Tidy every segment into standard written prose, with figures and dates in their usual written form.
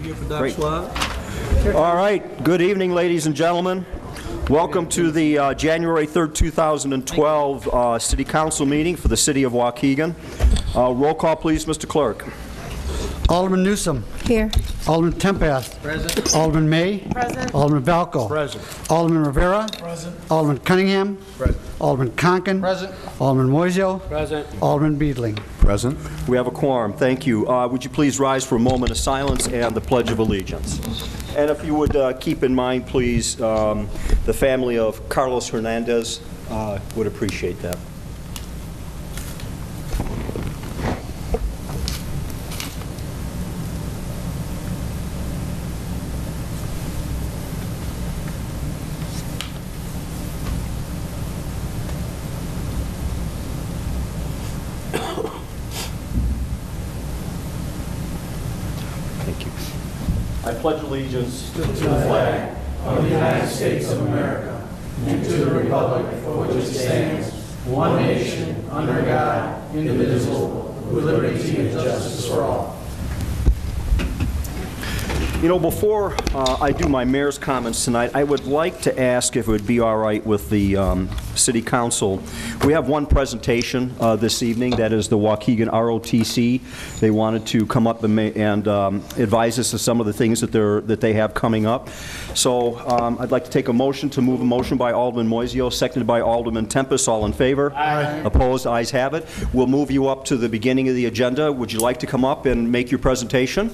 Here for Doc Great. Schwab. All right. Good evening, ladies and gentlemen. Welcome to the January 3rd, 2012 City Council meeting for the City of Waukegan. Roll call, please, Mr. Clerk. Alderman Newsom. Here. Alderman Tempath. Present. Alderman May. Present. Alderman Valco. Present. Alderman Rivera. Present. Alderman Cunningham. Present. Alderman Conkin. Present. Alderman Moiseo. Present. Alderman Beedling. Present. We have a quorum. Thank you. Would you please rise for a moment of silence and the Pledge of Allegiance? And if you would keep in mind, please, the family of Carlos Hernandez would appreciate that. I pledge allegiance to the flag of the United States of America and to the republic for which it stands, one nation, under God, indivisible, with liberty and justice for all. You know, before I do my mayor's comments tonight, I would like to ask if it would be all right with the City Council. We have one presentation this evening, that is the Waukegan ROTC. They wanted to come up and advise us of some of the things that they have coming up. So I'd like to take a motion to move a motion by Alderman Moiseo, seconded by Alderman Tempest. All in favor? Aye. Opposed? Ayes have it. We'll move you up to the beginning of the agenda. Would you like to come up and make your presentation?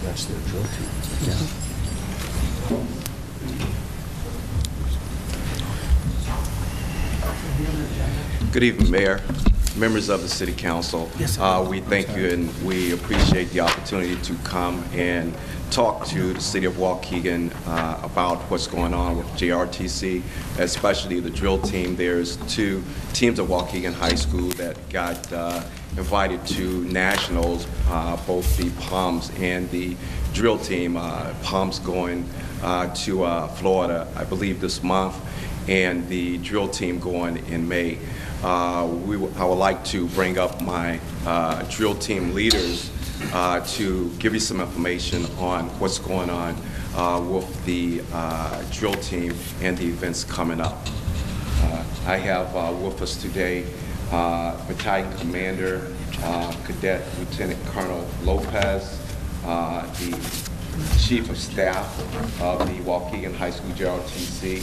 That's their drill team. Yeah. Good evening, Mayor, members of the City Council. We thank you and we appreciate the opportunity to come and talk to the City of Waukegan about what's going on with JRTC, especially the drill team. There's two teams of Waukegan High School that got invited to nationals, both the Palms and the drill team. Palms going to Florida, I believe, this month, and the drill team going in May. I would like to bring up my drill team leaders to give you some information on what's going on with the drill team and the events coming up. I have with us today Battalion Commander Cadet Lieutenant Colonel Lopez, the Chief of Staff of the Waukegan High School JRTC,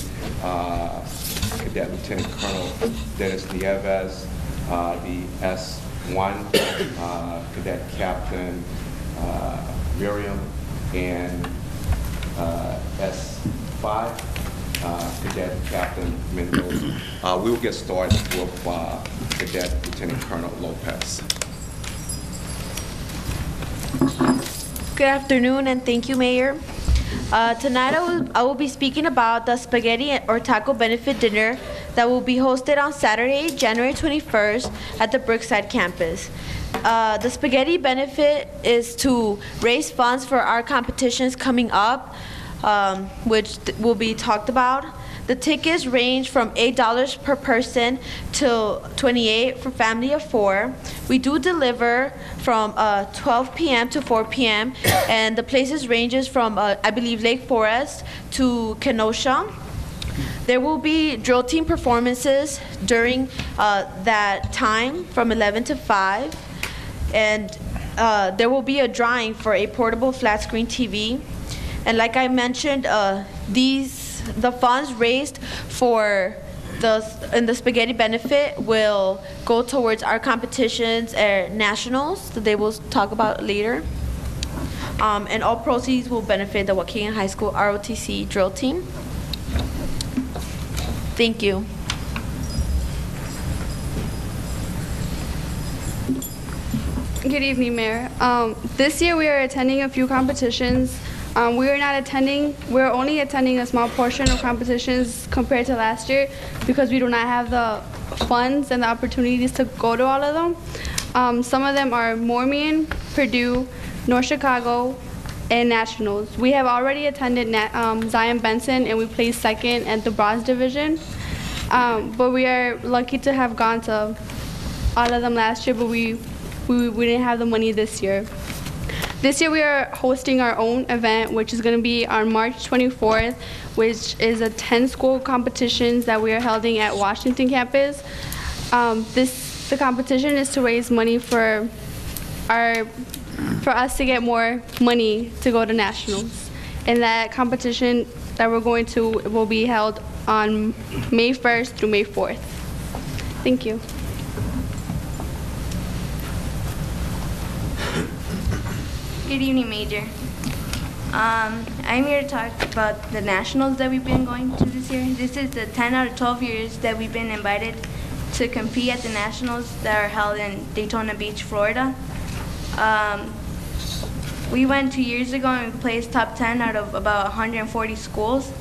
Cadet Lieutenant Colonel Dennis Nieves, the S1 Cadet Captain Miriam, and S5 Cadet Captain Mendoza. We will get started with Cadet Lieutenant Colonel Lopez. Good afternoon, and thank you, Mayor. Tonight I will be speaking about the spaghetti or taco benefit dinner that will be hosted on Saturday, January 21st at the Brookside campus. The spaghetti benefit is to raise funds for our competitions coming up, which will be talked about. The tickets range from $8 per person to $28 for family of 4. We do deliver from 12 p.m. to 4 p.m. and the places ranges from, I believe, Lake Forest to Kenosha. There will be drill team performances during that time from 11 to 5. And there will be a drawing for a portable flat screen TV. And like I mentioned, the funds raised for the spaghetti benefit will go towards our competitions and nationals that they will talk about later. And all proceeds will benefit the Waukegan High School ROTC drill team. Thank you. Good evening, Mayor. This year we are attending a few competitions. We're only attending a small portion of competitions compared to last year because we do not have the funds and the opportunities to go to all of them. Some of them are Mormian, Purdue, North Chicago, and Nationals. We have already attended Zion Benson, and we placed second at the bronze division. But we are lucky to have gone to all of them last year, but we didn't have the money this year. This year we are hosting our own event, which is going to be on March 24th, which is a 10-school competitions that we are holding at Washington campus. The competition is to raise money for us to get more money to go to nationals. And that competition that we're going to will be held on May 1st through May 4th. Thank you. Good evening, Major. I'm here to talk about the nationals that we've been going to this year. This is the 10 out of 12 years that we've been invited to compete at the nationals that are held in Daytona Beach, Florida. We went 2 years ago and we placed top 10 out of about 140 schools.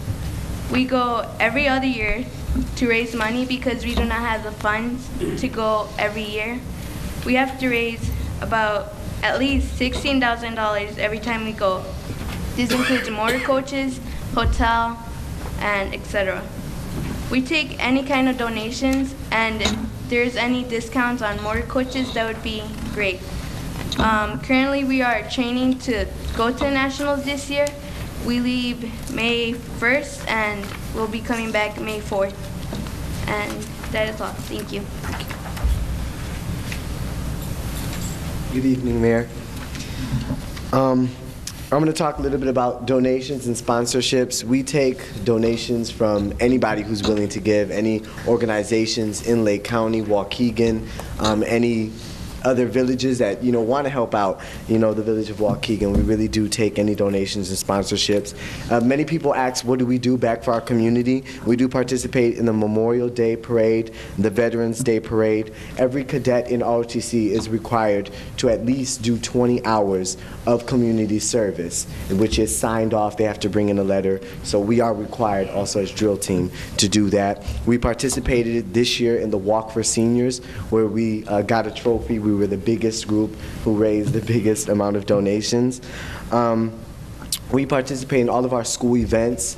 We go every other year to raise money because we do not have the funds to go every year. We have to raise about at least $16,000 every time we go. This includes motor coaches, hotel, and etc. We take any kind of donations, and if there's any discounts on motor coaches, that would be great. Currently, we are training to go to the nationals this year. We leave May 1st, and we'll be coming back May 4th. And that is all. Thank you. Good evening, Mayor. I'm going to talk a little bit about donations and sponsorships. We take donations from anybody who's willing to give, any organizations in Lake County, Waukegan, any other villages that want to help out the village of Waukegan. We really do take any donations and sponsorships. Many people ask, what do we do back for our community? We do participate in the Memorial Day Parade, the Veterans Day Parade. Every cadet in ROTC is required to at least do 20 hours of community service, which is signed off. They have to bring in a letter. So we are required also as drill team to do that. We participated this year in the Walk for Seniors, where we got a trophy. We were the biggest group who raised the biggest amount of donations. We participate in all of our school events,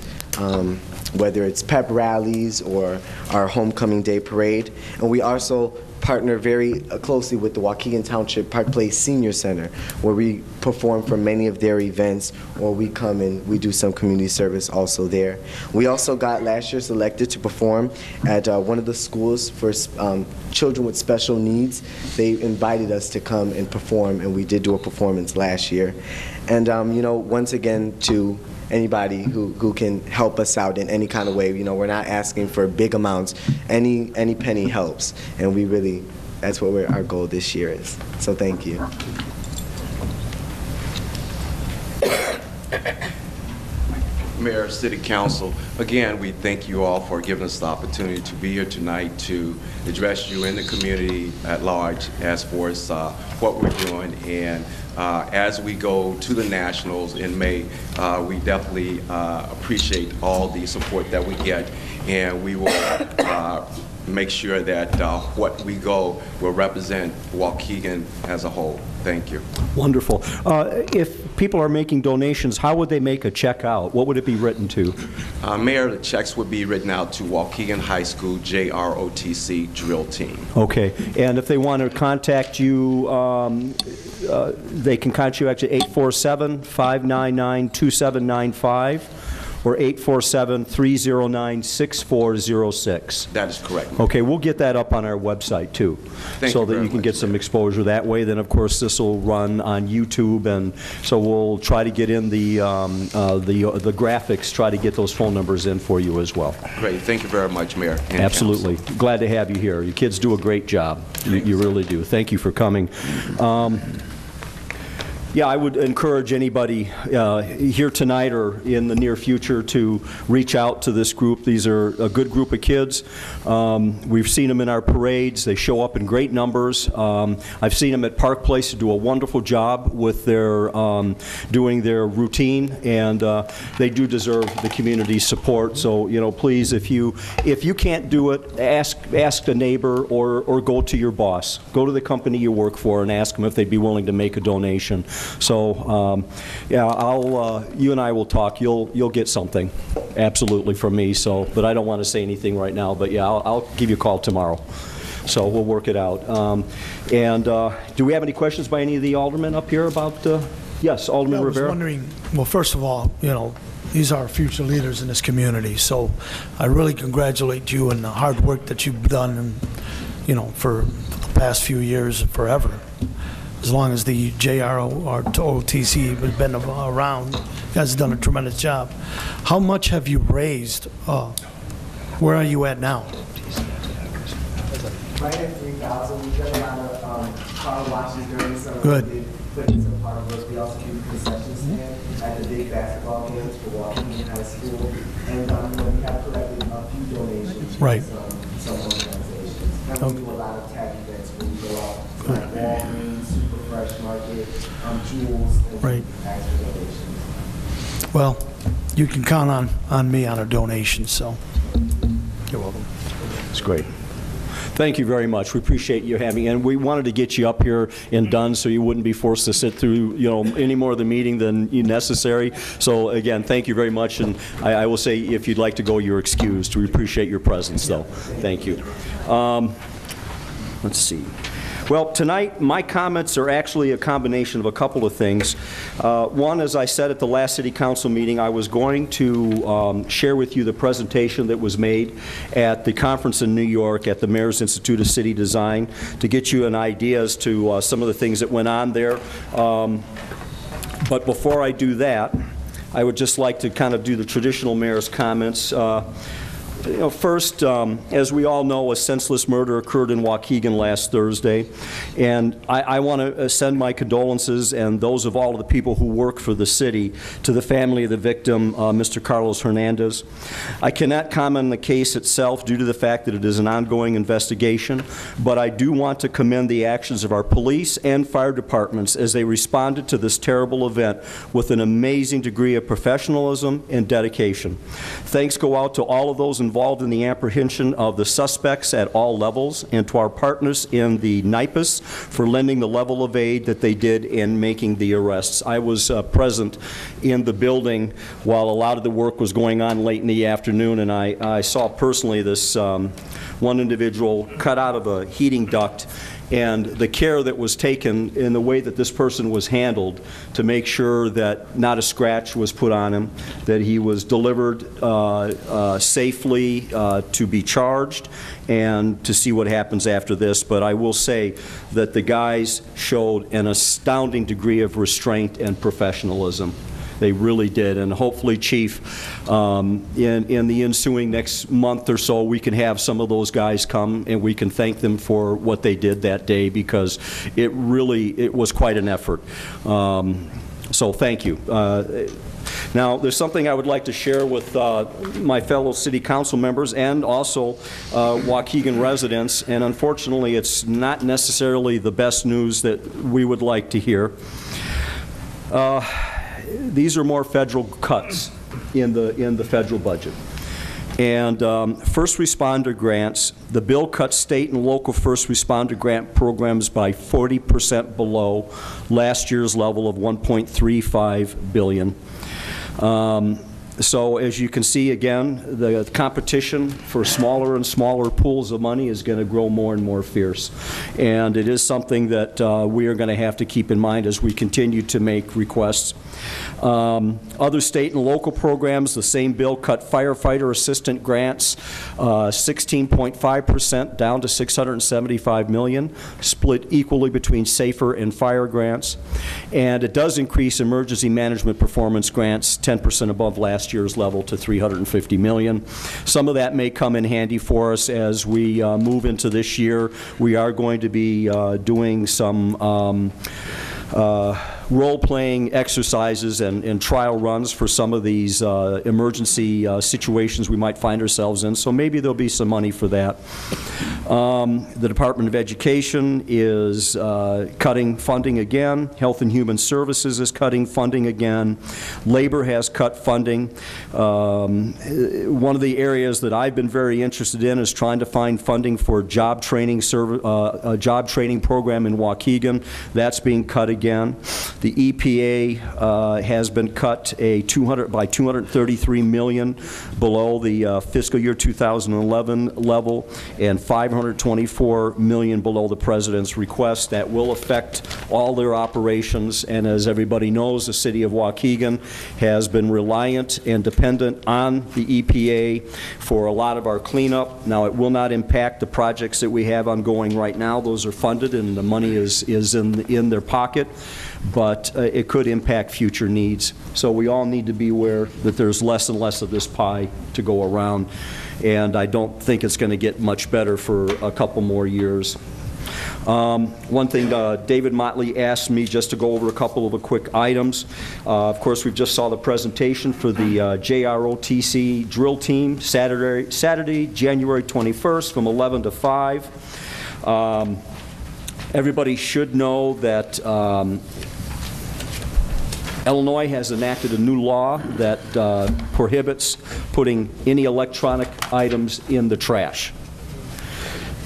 whether it's pep rallies or our homecoming day parade. And we also partner very closely with the Waukegan Township Park Place Senior Center, where we perform for many of their events, or we come and we do some community service also there. We also got last year selected to perform at one of the schools for children with special needs. They invited us to come and perform, and we did do a performance last year. And once again, to anybody who can help us out in any kind of way. We're not asking for big amounts. Any penny helps, and we really, that's what our goal this year is. So thank you. Mayor, City Council, again, we thank you all for giving us the opportunity to be here tonight to address you in the community at large as far as what we're doing. And as we go to the Nationals in May, we definitely appreciate all the support that we get, and we will make sure that what we go will represent Waukegan as a whole. Thank you. Wonderful. If people are making donations, how would they make a check out? What would it be written to? Mayor, the checks would be written out to Waukegan High School JROTC Drill Team. Okay. And if they want to contact you, they can contact you at 847-599-2795 or 847-309-6406. That is correct. Okay, we'll get that up on our website too, so that you can get some exposure that way. Then, of course, this will run on YouTube, and so we'll try to get in the graphics, try to get those phone numbers in for you as well. Great. Thank you very much, Mayor. Absolutely. Council. Glad to have you here. Your kids do a great job. You really do. Thank you for coming. Yeah, I would encourage anybody here tonight or in the near future to reach out to this group. These are a good group of kids. We've seen them in our parades. They show up in great numbers. I've seen them at Park Place do a wonderful job with their doing their routine, and they do deserve the community support. So, please, if you can't do it, ask a neighbor or go to your boss. Go to the company you work for and ask them if they'd be willing to make a donation. So, yeah, you and I will talk. You'll get something, absolutely, from me. So, but I don't want to say anything right now. But yeah, I'll give you a call tomorrow. So we'll work it out. Do we have any questions by any of the aldermen up here about, yes, Alderman Rivera? I was wondering, well, first of all, you know, these are future leaders in this community, so I really congratulate you on the hard work that you've done, and, you know, for the past few years and forever. As long as the JRO or OTC has been around, you guys have done a tremendous job. How much have you raised? Where are you at now? Right at 3,000. We've done a lot of car washes during the summer. Good. We put in some part of those. We also keep concession stand at the big basketball games for Waukegan High School. And we have collected a few donations Right. from some organizations. And we do a lot of tag events where we go out to like Walgreens, Super Fresh Market, Jewels, and Right. ask for donations. Well, you can count on me on a donation, so you're welcome. That's great. Thank you very much. We appreciate you having, and we wanted to get you up here and done so you wouldn't be forced to sit through, you know, any more of the meeting than necessary. So again, thank you very much, and I will say if you'd like to go, you're excused. We appreciate your presence, though. Thank you. Let's see. Well, tonight, my comments are actually a combination of a couple of things. One, as I said at the last City Council meeting, I was going to share with you the presentation that was made at the conference in New York at the Mayor's Institute of City Design to get you an idea as to some of the things that went on there. But before I do that, I would just like to kind of do the traditional mayor's comments. You know, first, as we all know, a senseless murder occurred in Waukegan last Thursday, and I want to send my condolences and those of all of the people who work for the city to the family of the victim, Mr. Carlos Hernandez. I cannot comment on the case itself due to the fact that it is an ongoing investigation, but I do want to commend the actions of our police and fire departments as they responded to this terrible event with an amazing degree of professionalism and dedication. Thanks go out to all of those involved in the apprehension of the suspects at all levels, and to our partners in the NIPAS for lending the level of aid that they did in making the arrests. I was present in the building while a lot of the work was going on late in the afternoon, and I saw personally this one individual cut out of a heating duct, and the care that was taken in the way that this person was handled to make sure that not a scratch was put on him, that he was delivered safely to be charged, and to see what happens after this. But I will say that the guys showed an astounding degree of restraint and professionalism. They really did, and hopefully, Chief, in the ensuing next month or so, we can have some of those guys come and we can thank them for what they did that day, because it was quite an effort. So thank you. Now, there's something I would like to share with my fellow City Council members and also Waukegan residents, and unfortunately, it's not necessarily the best news that we would like to hear. These are more federal cuts in the federal budget. And first responder grants, the bill cuts state and local first responder grant programs by 40% below last year's level of $1.35 billion. So as you can see, again, the competition for smaller and smaller pools of money is going to grow more and more fierce. And it is something that we are going to have to keep in mind as we continue to make requests. Other state and local programs, the same bill cut firefighter assistant grants 16.5% down to $675 million, split equally between SAFER and fire grants. And it does increase emergency management performance grants 10% above last year's level to $350 million. Some of that may come in handy for us as we move into this year. We are going to be doing some role-playing exercises and trial runs for some of these emergency situations we might find ourselves in, so maybe there'll be some money for that. The Department of Education is cutting funding again. Health and Human Services is cutting funding again. Labor has cut funding. One of the areas that I've been very interested in is trying to find funding for a job training program in Waukegan. That's being cut again. The EPA has been cut by $233 million below the fiscal year 2011 level and $524 million below the President's request. That will affect all their operations, and as everybody knows, the City of Waukegan has been reliant and dependent on the EPA for a lot of our cleanup. Now, it will not impact the projects that we have ongoing right now. Those are funded and the money is in their pocket, but it could impact future needs. So we all need to be aware that there's less and less of this pie to go around, and I don't think it's going to get much better for a couple more years. One thing David Motley asked me just to go over a couple of quick items. Of course, we just saw the presentation for the JROTC drill team Saturday, January 21st from 11 to 5. Everybody should know that Illinois has enacted a new law that prohibits putting any electronic items in the trash.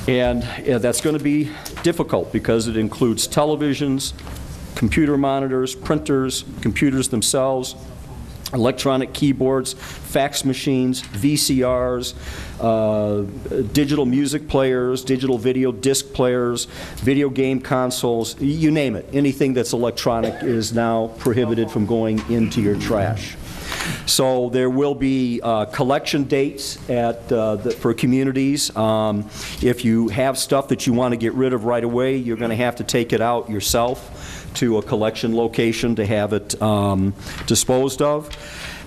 And that's going to be difficult because it includes televisions, computer monitors, printers, computers themselves, electronic keyboards, fax machines, VCRs, digital music players, digital video disc players, video game consoles, you name it. Anything that's electronic is now prohibited from going into your trash. So there will be collection dates for communities. If you have stuff that you want to get rid of right away, you're going to have to take it out yourself to a collection location to have it disposed of.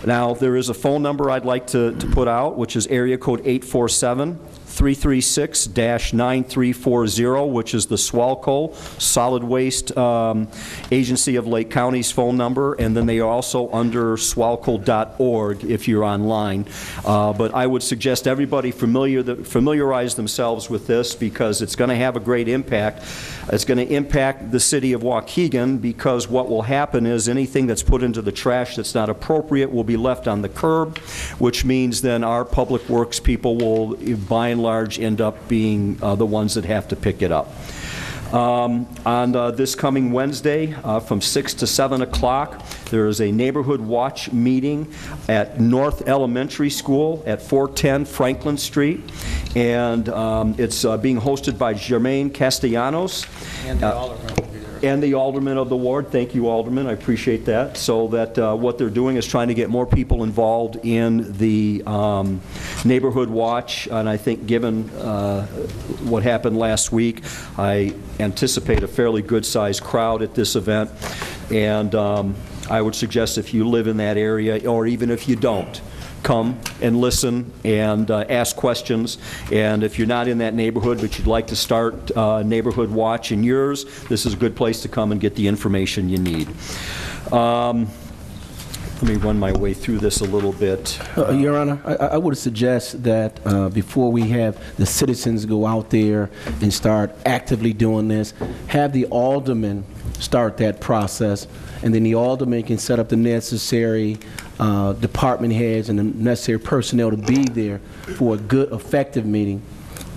Now, there is a phone number I'd like to put out, which is area code 847-336-9340, which is the SWALCO, Solid Waste Agency of Lake County's phone number, and then they are also under swalco.org if you're online. But I would suggest everybody familiarize themselves with this because it's going to have a great impact. It's going to impact the City of Waukegan because what will happen is anything that's put into the trash that's not appropriate will be left on the curb, which means then our public works people will, by and large, end up being the ones that have to pick it up. On this coming Wednesday from 6 to 7 o'clock, there is a neighborhood watch meeting at North Elementary School at 410 Franklin Street, and it's being hosted by Jermaine Castellanos. And the Alderman will be there. And the Alderman of the ward. Thank you, Alderman. I appreciate that. So that what they're doing is trying to get more people involved in the neighborhood watch, and I think given what happened last week, I anticipate a fairly good-sized crowd at this event, and I would suggest if you live in that area, or even if you don't, come and listen and ask questions. And if you're not in that neighborhood but you'd like to start neighborhood watch in yours, this is a good place to come and get the information you need. Let me run my way through this a little bit. Your Honor, I would suggest that before we have the citizens go out there and start actively doing this, have the alderman start that process, and then the alderman can set up the necessary department heads and the necessary personnel to be there for a good, effective meeting.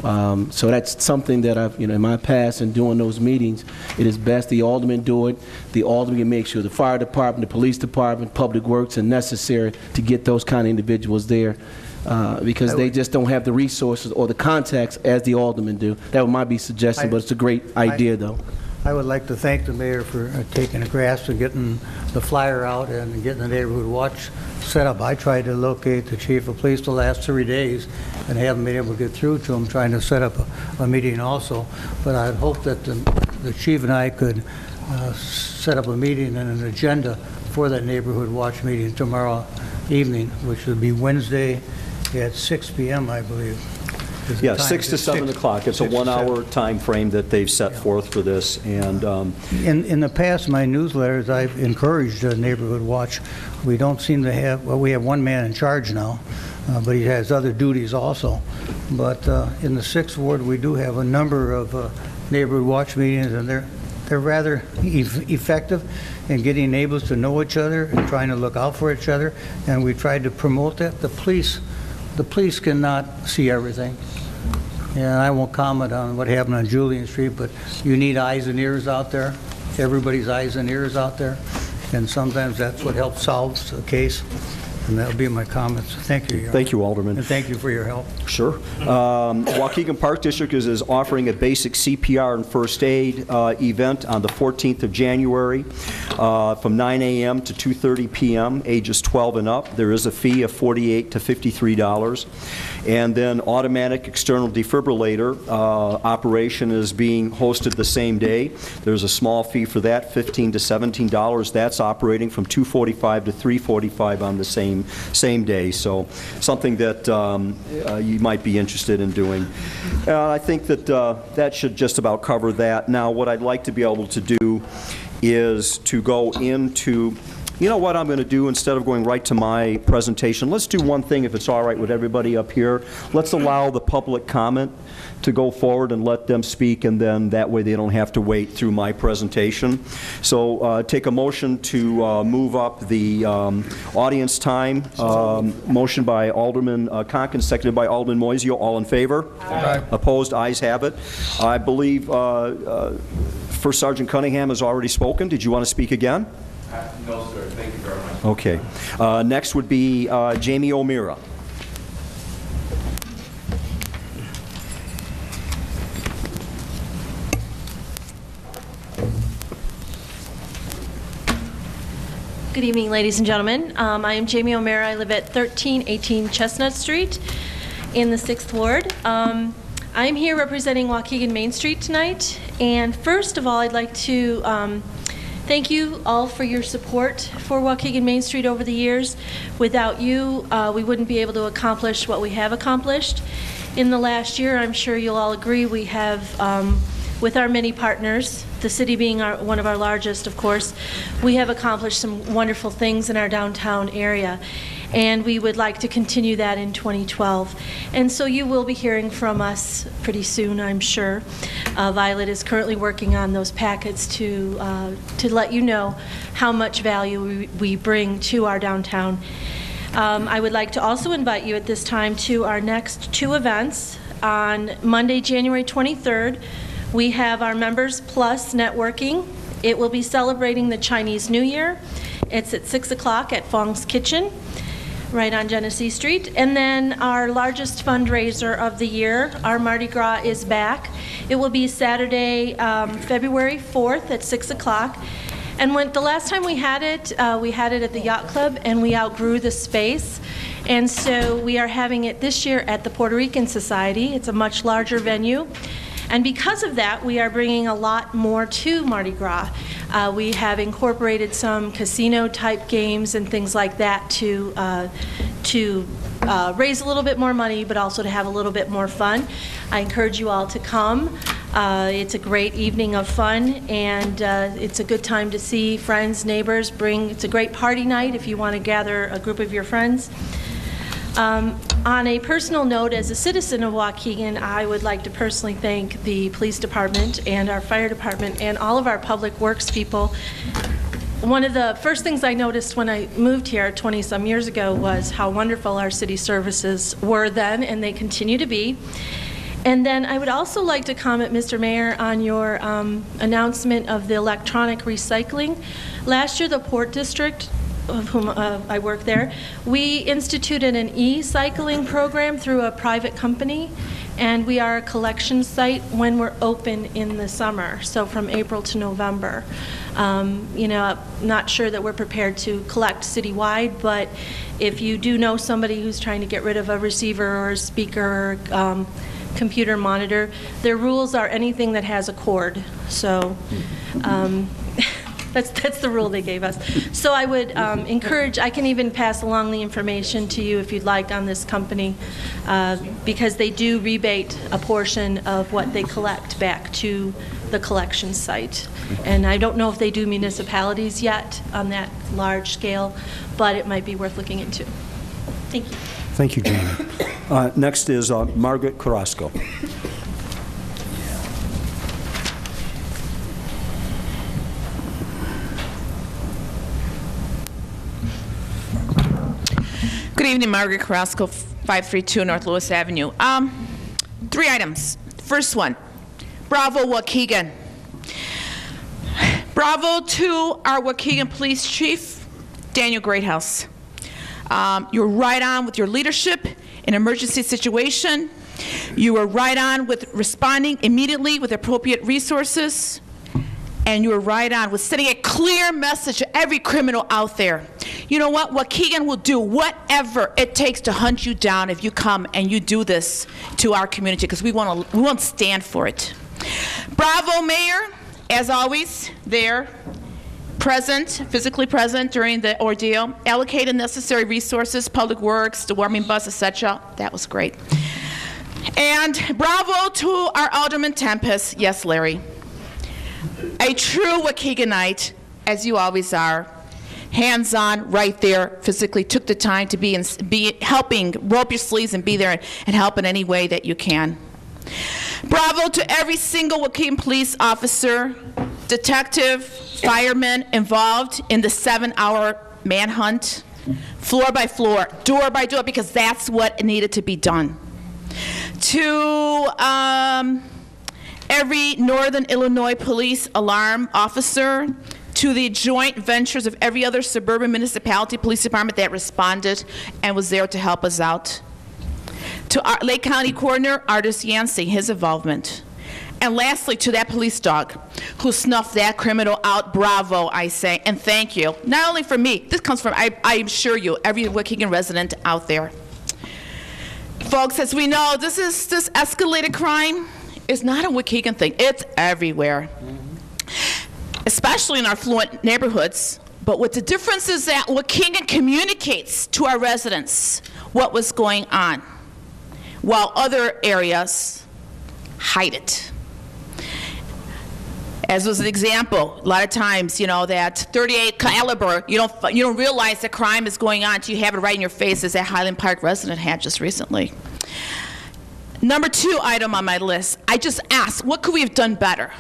So that's something that I've, in my past in doing those meetings, it is best the alderman do it. The alderman can make sure the fire department, the police department, public works are necessary to get those kind of individuals there. Because they just don't have the resources or the contacts as the aldermen do. That might be a suggestion, but it's a great idea, though. I would like to thank the mayor for taking a grasp and getting the flyer out and getting the neighborhood watch set up. I tried to locate the chief of police the last 3 days and haven't been able to get through to him, trying to set up a meeting also. But I'd hope that the chief and I could set up a meeting and an agenda for that neighborhood watch meeting tomorrow evening, which would be Wednesday at 6 p.m., I believe. Yeah, 6 to 7 o'clock. It's a 1-hour time frame that they've set forth for this. And in the past, my newsletters, I've encouraged Neighborhood Watch. We don't seem to have, well, we have one man in charge now, but he has other duties also. But in the 6th Ward, we do have a number of Neighborhood Watch meetings, and they're rather effective in getting neighbors to know each other and trying to look out for each other. And we tried to promote that. The police cannot see everything. And I won't comment on what happened on Julian Street, but you need eyes and ears out there. everybody's eyes and ears out there, and sometimes that's what helps solve the case. And that'll be my comments. Thank you, Your Honor. Thank you, Alderman. And thank you for your help. Sure. Waukegan Park District is offering a basic CPR and first aid event on the 14th of January from 9 a.m. to 2:30 p.m., ages 12 and up. There is a fee of $48 to $53. And then automatic external defibrillator operation is being hosted the same day. There's a small fee for that, $15 to $17. That's operating from 2:45 to 3:45 on the same day. So something that you might be interested in doing. I think that that should just about cover that. Now, what I'd like to be able to do is to go into, you know what I'm going to do, instead of going right to my presentation, let's do one thing, if it's all right with everybody up here. Let's allow the public comment to go forward and let them speak, and then that way they don't have to wait through my presentation. So take a motion to move up the audience time. Motion by Alderman Conkin, seconded by Alderman Moisio. All in favor? Aye. Opposed? Ayes have it. I believe First Sergeant Cunningham has already spoken. Did you want to speak again? No, sir. Thank you very much. Okay. Next would be Jamie O'Meara. Good evening, ladies and gentlemen. I am Jamie O'Meara. I live at 1318 Chestnut Street in the 6th Ward. I am here representing Waukegan Main Street tonight. And first of all, I'd like to thank you all for your support for Waukegan Main Street over the years. Without you, we wouldn't be able to accomplish what we have accomplished. In the last year, I'm sure you'll all agree, we have, with our many partners, the city being one of our largest, of course, we have accomplished some wonderful things in our downtown area. And we would like to continue that in 2012. And so you will be hearing from us pretty soon, I'm sure. Violet is currently working on those packets to let you know how much value we bring to our downtown. I would like to also invite you at this time to our next 2 events. On Monday, January 23rd, we have our Members Plus networking. It will be celebrating the Chinese New Year. It's at 6 o'clock at Fong's Kitchen, right on Genesee Street. And then our largest fundraiser of the year, our Mardi Gras, is back. It will be Saturday, February 4th at 6 o'clock. And the last time we had it at the Yacht Club, and we outgrew the space. And so we are having it this year at the Puerto Rican Society. It's a much larger venue. And because of that, we are bringing a lot more to Mardi Gras. We have incorporated some casino-type games and things like that to raise a little bit more money, but also to have a little bit more fun. I encourage you all to come. It's a great evening of fun, and it's a good time to see friends, neighbors. It's a great party night if you want to gather a group of your friends. On a personal note, as a citizen of Waukegan, I would like to personally thank the police department and our fire department and all of our public works people. One of the first things I noticed when I moved here 20-some years ago was how wonderful our city services were then, and they continue to be. And then I would also like to comment, Mr. Mayor, on your announcement of the electronic recycling. Last year, the Port District, of whom I work there, we instituted an e-cycling program through a private company, and we are a collection site when we're open in the summer, so from April to November. You know, not sure that we're prepared to collect citywide, but if you do know somebody who's trying to get rid of a receiver or a speaker or computer monitor, their rules are anything that has a cord. So that's the rule they gave us. So I would encourage, I can even pass along the information to you if you'd like on this company, because they do rebate a portion of what they collect back to the collection site. And I don't know if they do municipalities yet on that large scale, but it might be worth looking into. Thank you. Thank you, Jamie. Next is Margaret Carrasco. Good evening, Margaret Carrasco, 532 North Lewis Avenue. 3 items. First one, bravo Waukegan. Bravo to our Waukegan Police Chief, Daniel Greathouse. You're right on with your leadership in emergency situation. You were right on with responding immediately with appropriate resources. And you were right on with sending a clear message to every criminal out there. You know what? Waukegan will do whatever it takes to hunt you down if you come and you do this to our community, because we won't stand for it. Bravo, Mayor, as always, there, present, physically present during the ordeal, allocated necessary resources, public works, the warming bus, etc. That was great. And bravo to our Alderman Tempest. Yes, Larry. A true Waukeganite, as you always are, hands-on, right there, physically took the time to be helping, roll up your sleeves and be there and help in any way that you can. Bravo to every single Waukegan police officer, detective, fireman involved in the 7-hour manhunt, floor by floor, door by door, because that's what needed to be done. To every Northern Illinois police alarm officer, to the joint ventures of every other suburban municipality police department that responded and was there to help us out. To our Lake County Coroner, Artis Yancey, his involvement. And lastly, to that police dog who snuffed that criminal out. Bravo, I say, and thank you. Not only for me, this comes from, I assure you, every Waukegan resident out there. Folks, as we know, this escalated crime is not a Waukegan thing. It's everywhere, especially in our affluent neighborhoods. But what the difference is that Waukegan communicates to our residents what was going on, while other areas hide it. As was an example, a lot of times, you know, that 38 caliber, you don't realize that crime is going on until you have it right in your face, as that Highland Park resident had just recently. Number 2 item on my list, I just asked, what could we have done better?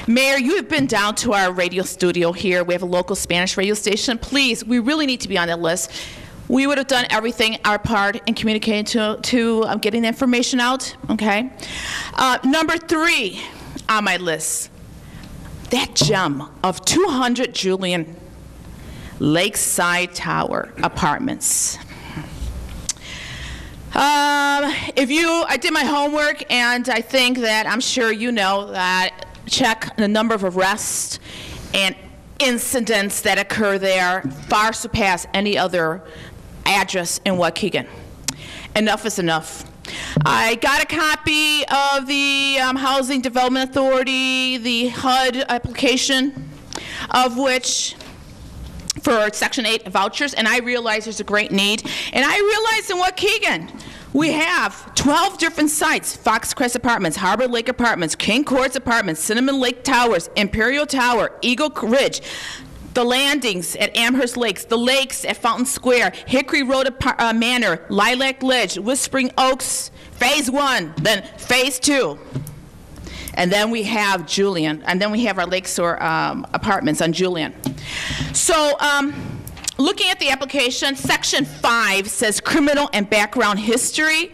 Mayor, you have been down to our radio studio here. We have a local Spanish radio station. Please, we really need to be on that list. We would have done everything, our part, in communicating to getting the information out, okay? Number 3 on my list, that gem of 200 Julian Lakeside Tower apartments. I did my homework, and I think that I'm sure you know that check the number of arrests and incidents that occur there far surpass any other address in Waukegan. Enough is enough. I got a copy of the Housing Development Authority, the HUD application, of which for Section 8 vouchers, and I realize there's a great need. And I realize in Waukegan, we have 12 different sites: Fox Crest Apartments, Harbor Lake Apartments, King Courts Apartments, Cinnamon Lake Towers, Imperial Tower, Eagle Ridge, the landings at Amherst Lakes, the lakes at Fountain Square, Hickory Road Manor, Lilac Ledge, Whispering Oaks, Phase 1, then Phase 2. And then we have Julian, and then we have our Lakeshore apartments on Julian. So looking at the application, Section 5 says criminal and background history,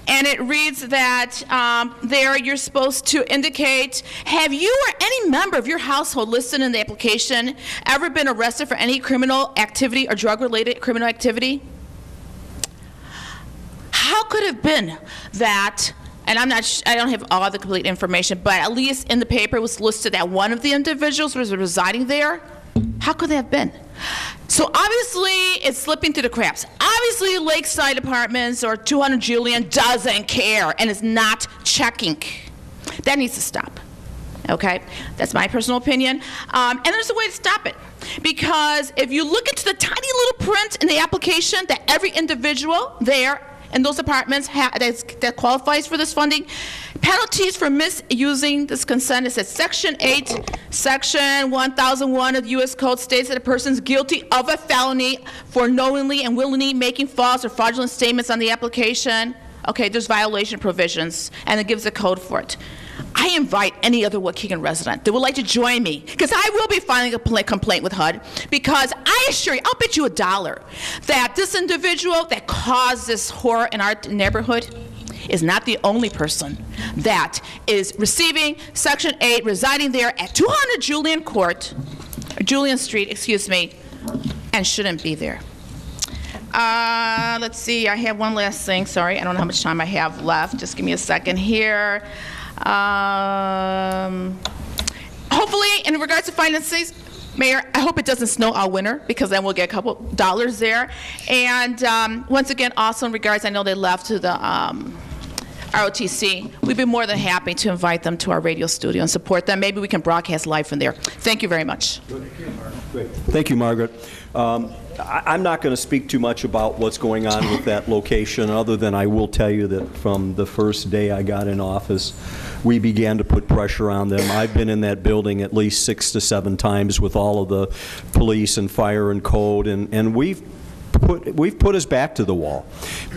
and it reads that there you're supposed to indicate, have you or any member of your household listed in the application ever been arrested for any criminal activity or drug-related criminal activity? How could it have been that, and I don't have all the complete information, but at least in the paper it was listed that one of the individuals was residing there? How could that have been? So obviously it's slipping through the cracks. Obviously Lakeside Apartments or 200 Julian doesn't care and is not checking. That needs to stop. Okay, that's my personal opinion. And there's a way to stop it. Because if you look into the tiny little print in the application that every individual there in those apartments that qualifies for this funding, penalties for misusing this consent is at Section 8, Section 1001 of the U.S. Code states that a person is guilty of a felony for knowingly and willingly making false or fraudulent statements on the application. Okay, there's violation provisions, and it gives a code for it. I invite any other Waukegan resident that would like to join me, because I will be filing a complaint with HUD, because I assure you, I'll bet you $1 that this individual that caused this horror in our neighborhood is not the only person that is receiving Section 8, residing there at 200 Julian Street, excuse me, and shouldn't be there. Let's see, I have one last thing. Sorry, I don't know how much time I have left. Just give me a second here. Hopefully, in regards to finances, Mayor, I hope it doesn't snow all winter, because then we'll get a couple dollars there. And once again, also in regards, I know they left to the ROTC. We'd be more than happy to invite them to our radio studio and support them. Maybe we can broadcast live from there. Thank you very much. Great. Thank you, Margaret. I'm not going to speak too much about what's going on with that location, other than I will tell you that from the first day I got in office, we began to put pressure on them. I've been in that building at least 6 to 7 times with all of the police and fire and code, and we've put his back to the wall.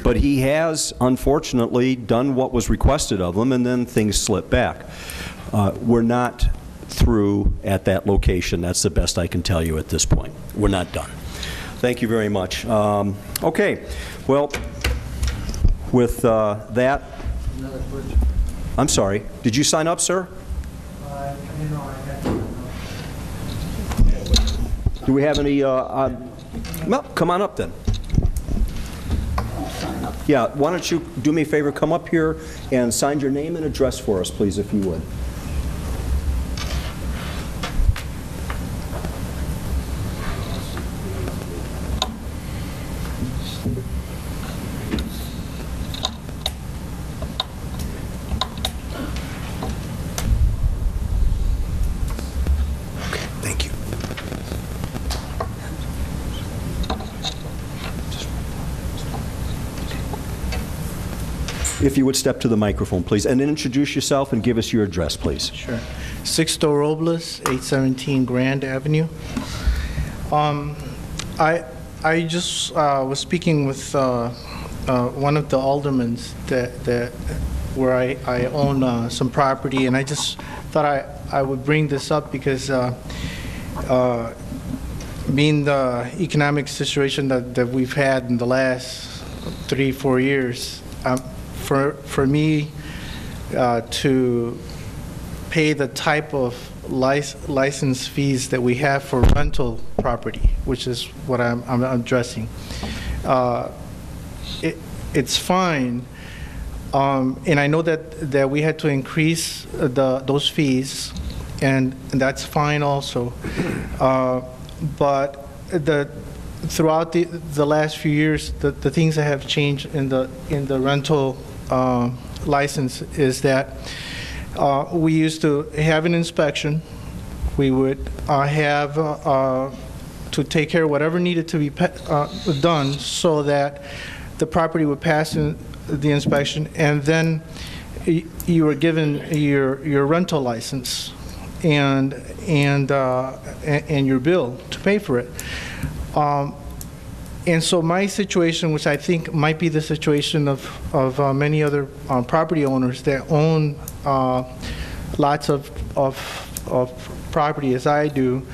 But he has, unfortunately, done what was requested of him, and then things slip back. We're not through at that location. That's the best I can tell you at this point. We're not done. Thank you very much. Okay, well, with that, I'm sorry. Did you sign up, sir? Do we have any? Well, come on up then. Yeah, why don't you do me a favor, come up here and sign your name and address for us, please, if you would. If you would step to the microphone, please, and then introduce yourself and give us your address, please. Sure. Sixto Robles, 817 Grand Avenue. I just was speaking with one of the aldermen that where I own some property, and I just thought I would bring this up because being the economic situation that we've had in the last 3-4 years, for me to pay the type of license fees that we have for rental property, which is what I'm addressing, it's fine. And I know that we had to increase those fees, and that's fine also. But throughout the last few years, the things that have changed in the rental license is that we used to have an inspection. We would have to take care of whatever needed to be done so that the property would pass in the inspection, and then you were given your rental license and your bill to pay for it. And so my situation, which I think might be the situation of many other property owners that own lots of property, as I do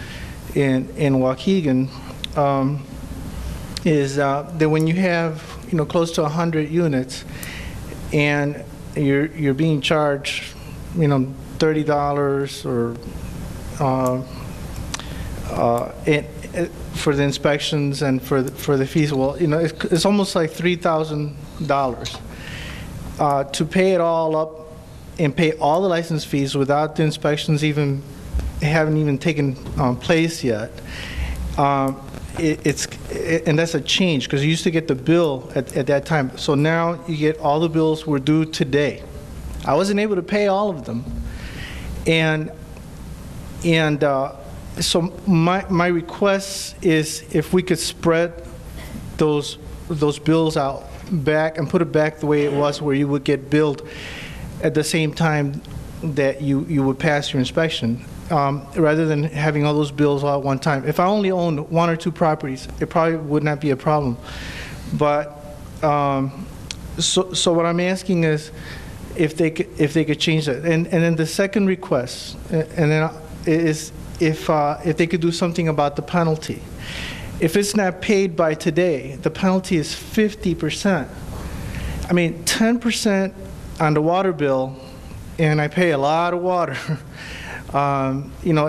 in Waukegan, is that when you have close to 100 units and you're being charged $30 or for the inspections and for the fees, well, it's almost like $3,000 to pay it all up and pay all the license fees without the inspections haven't even taken place yet. And that's a change, because you used to get the bill at that time. So now you get all the bills were due today. I wasn't able to pay all of them, and so my request is if we could spread those bills out back and put it back the way it was, where you would get billed at the same time that you would pass your inspection, rather than having all those bills all at one time. If I only owned 1 or 2 properties, it probably would not be a problem. But so what I'm asking is if they could change that. And then the second request, and then is if they could do something about the penalty. If it's not paid by today, the penalty is 50%. I mean, 10% on the water bill, and I pay a lot of water. You know,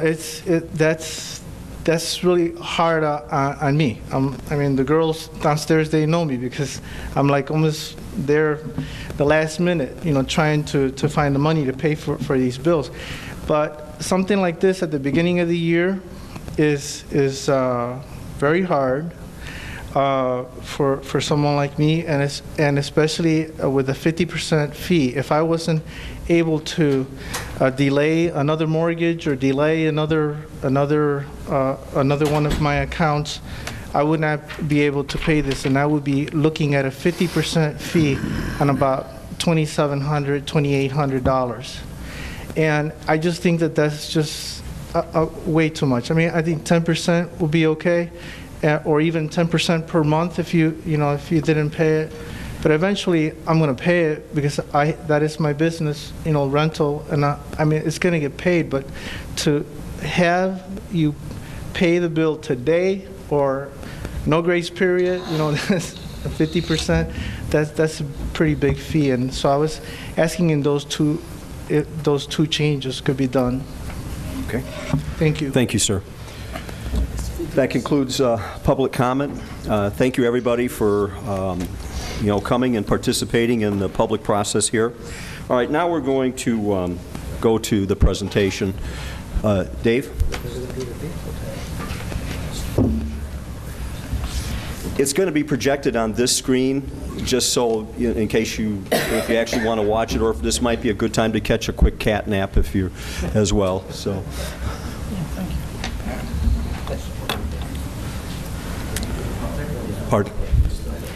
that's really hard on me. I mean, the girls downstairs, they know me because I'm like almost there the last minute, you know, trying to find the money to pay for these bills. But something like this at the beginning of the year is very hard for someone like me, and especially with a 50% fee. If I wasn't able to delay another mortgage or delay another one of my accounts, I would not be able to pay this, and I would be looking at a 50% fee on about $2,700, $2,800. And I just think that that's just way too much. I mean, I think 10% will be okay, or even 10% per month if you didn't pay it. But eventually, I'm going to pay it because that is my business, you know, rental, and I mean, it's going to get paid. But to have you pay the bill today or no grace period, you know, that's 50%. That's a pretty big fee, and so I was asking in those two changes could be done. Okay. Thank you. Thank you, sir. That concludes public comment. Thank you, everybody, for coming and participating in the public process here. All right, now we're going to go to the presentation. Dave? It's going to be projected on this screen, just so in case if you actually want to watch it, or if this might be a good time to catch a quick cat nap if you're as well. So. Pardon?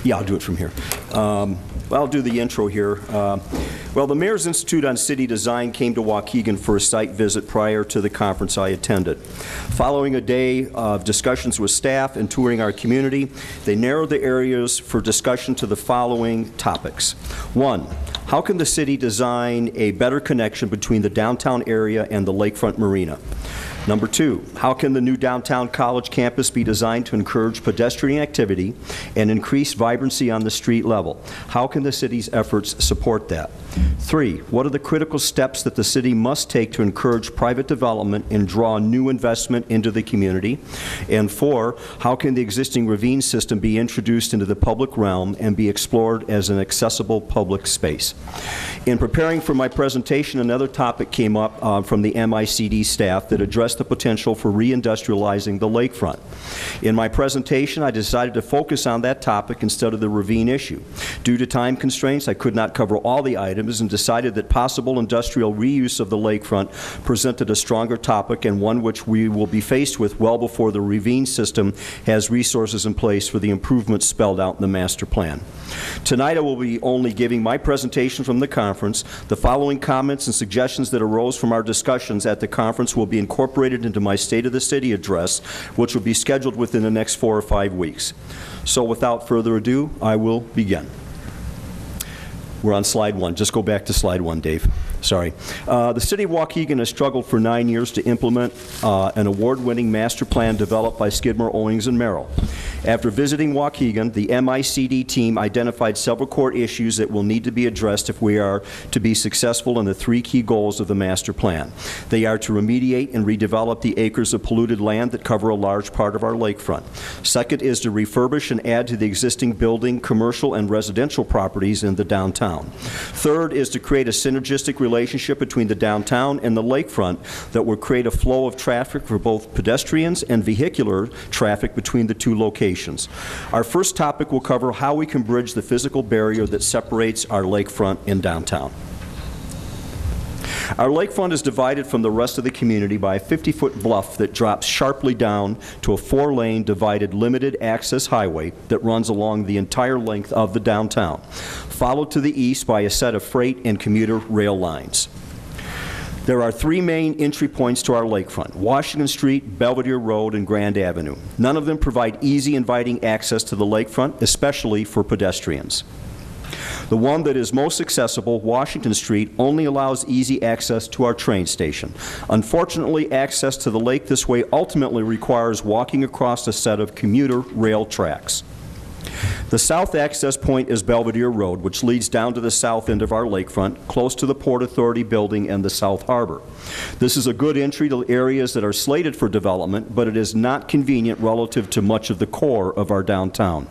Yeah, I'll do it from here. I'll do the intro here. Well, the Mayor's Institute on City Design came to Waukegan for a site visit prior to the conference I attended. Following a day of discussions with staff and touring our community, they narrowed the areas for discussion to the following topics. 1, how can the city design a better connection between the downtown area and the lakefront marina? Number 2, how can the new downtown college campus be designed to encourage pedestrian activity and increase vibrancy on the street level? How can the city's efforts support that? 3, what are the critical steps that the city must take to encourage private development and draw new investment into the community? And 4, how can the existing ravine system be introduced into the public realm and be explored as an accessible public space? In preparing for my presentation, another topic came up from the MICD staff that addressed the potential for reindustrializing the lakefront. In my presentation, I decided to focus on that topic instead of the ravine issue. Due to time constraints, I could not cover all the items and decided that possible industrial reuse of the lakefront presented a stronger topic and one which we will be faced with well before the ravine system has resources in place for the improvements spelled out in the master plan. Tonight I will be only giving my presentation from the conference. The following comments and suggestions that arose from our discussions at the conference will be incorporated into my State of the City address, which will be scheduled within the next 4 or 5 weeks. So without further ado, I will begin. We're on slide 1. Just go back to slide 1, Dave. Sorry. The City of Waukegan has struggled for 9 years to implement an award-winning master plan developed by Skidmore, Owings, and Merrill. After visiting Waukegan, the MICD team identified several core issues that will need to be addressed if we are to be successful in the 3 key goals of the master plan. They are to remediate and redevelop the acres of polluted land that cover a large part of our lakefront. Second is to refurbish and add to the existing building, commercial, and residential properties in the downtown. Third is to create a synergistic relationship between the downtown and the lakefront that will create a flow of traffic for both pedestrians and vehicular traffic between the 2 locations. Our first topic will cover how we can bridge the physical barrier that separates our lakefront and downtown. Our lakefront is divided from the rest of the community by a 50-foot bluff that drops sharply down to a 4-lane divided limited access highway that runs along the entire length of the downtown, followed to the east by a set of freight and commuter rail lines. There are 3 main entry points to our lakefront: Washington Street, Belvedere Road, and Grand Avenue. None of them provide easy, inviting access to the lakefront, especially for pedestrians. The one that is most accessible, Washington Street, only allows easy access to our train station. Unfortunately, access to the lake this way ultimately requires walking across a set of commuter rail tracks. The south access point is Belvedere Road, which leads down to the south end of our lakefront, close to the Port Authority building and the South Harbor. This is a good entry to areas that are slated for development, but it is not convenient relative to much of the core of our downtown.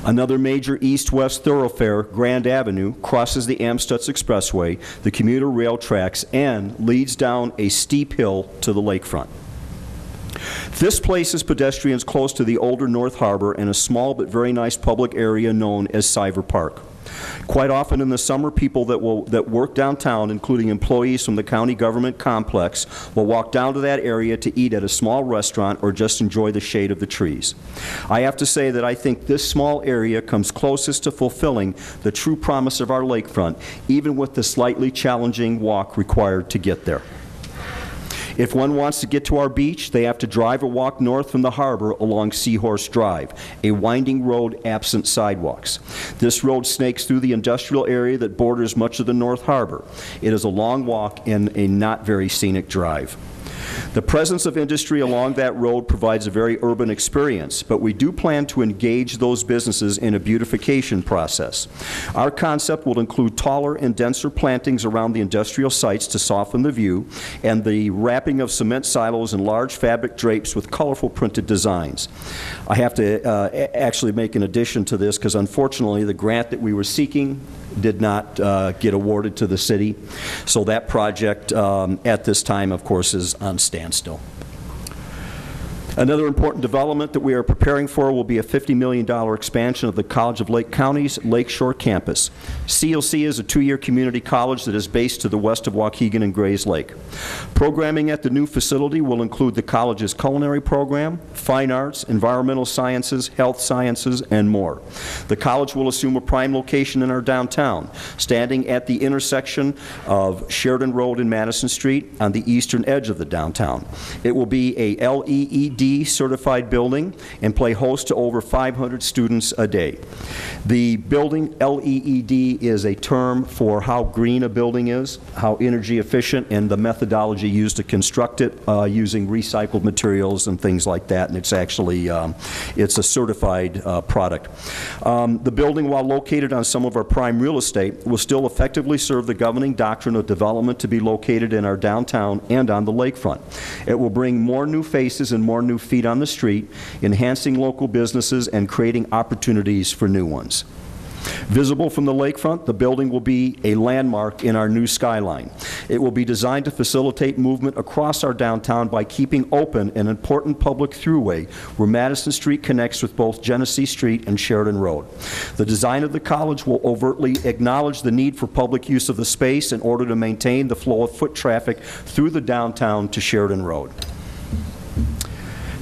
Another major east-west thoroughfare, Grand Avenue, crosses the Amstutz Expressway, the commuter rail tracks, and leads down a steep hill to the lakefront. This places pedestrians close to the older North Harbor and a small but very nice public area known as SIVER Park. Quite often in the summer, people that work downtown, including employees from the county government complex, will walk down to that area to eat at a small restaurant or just enjoy the shade of the trees. I have to say that I think this small area comes closest to fulfilling the true promise of our lakefront, even with the slightly challenging walk required to get there. If one wants to get to our beach, they have to drive or walk north from the harbor along Seahorse Drive, a winding road absent sidewalks. This road snakes through the industrial area that borders much of the North Harbor. It is a long walk and a not very scenic drive. The presence of industry along that road provides a very urban experience, but we do plan to engage those businesses in a beautification process. Our concept will include taller and denser plantings around the industrial sites to soften the view, and the wrapping of cement silos and large fabric drapes with colorful printed designs. I have to actually make an addition to this because unfortunately the grant that we were seeking did not get awarded to the city. So that project at this time, of course, is on standstill. Another important development that we are preparing for will be a $50 million expansion of the College of Lake County's Lakeshore campus. CLC is a two-year community college that is based to the west of Waukegan and Grays Lake. Programming at the new facility will include the college's culinary program, fine arts, environmental sciences, health sciences, and more. The college will assume a prime location in our downtown, standing at the intersection of Sheridan Road and Madison Street on the eastern edge of the downtown. It will be a LEED certified building and play host to over 500 students a day. The building, LEED, is a term for how green a building is, how energy efficient, and the methodology used to construct it using recycled materials and things like that, and it's actually it's a certified product. The building, while located on some of our prime real estate, will still effectively serve the governing doctrine of development to be located in our downtown and on the lakefront. It will bring more new faces and more new feet on the street, enhancing local businesses and creating opportunities for new ones. Visible from the lakefront, the building will be a landmark in our new skyline. It will be designed to facilitate movement across our downtown by keeping open an important public throughway where Madison Street connects with both Genesee Street and Sheridan Road. The design of the college will overtly acknowledge the need for public use of the space in order to maintain the flow of foot traffic through the downtown to Sheridan Road.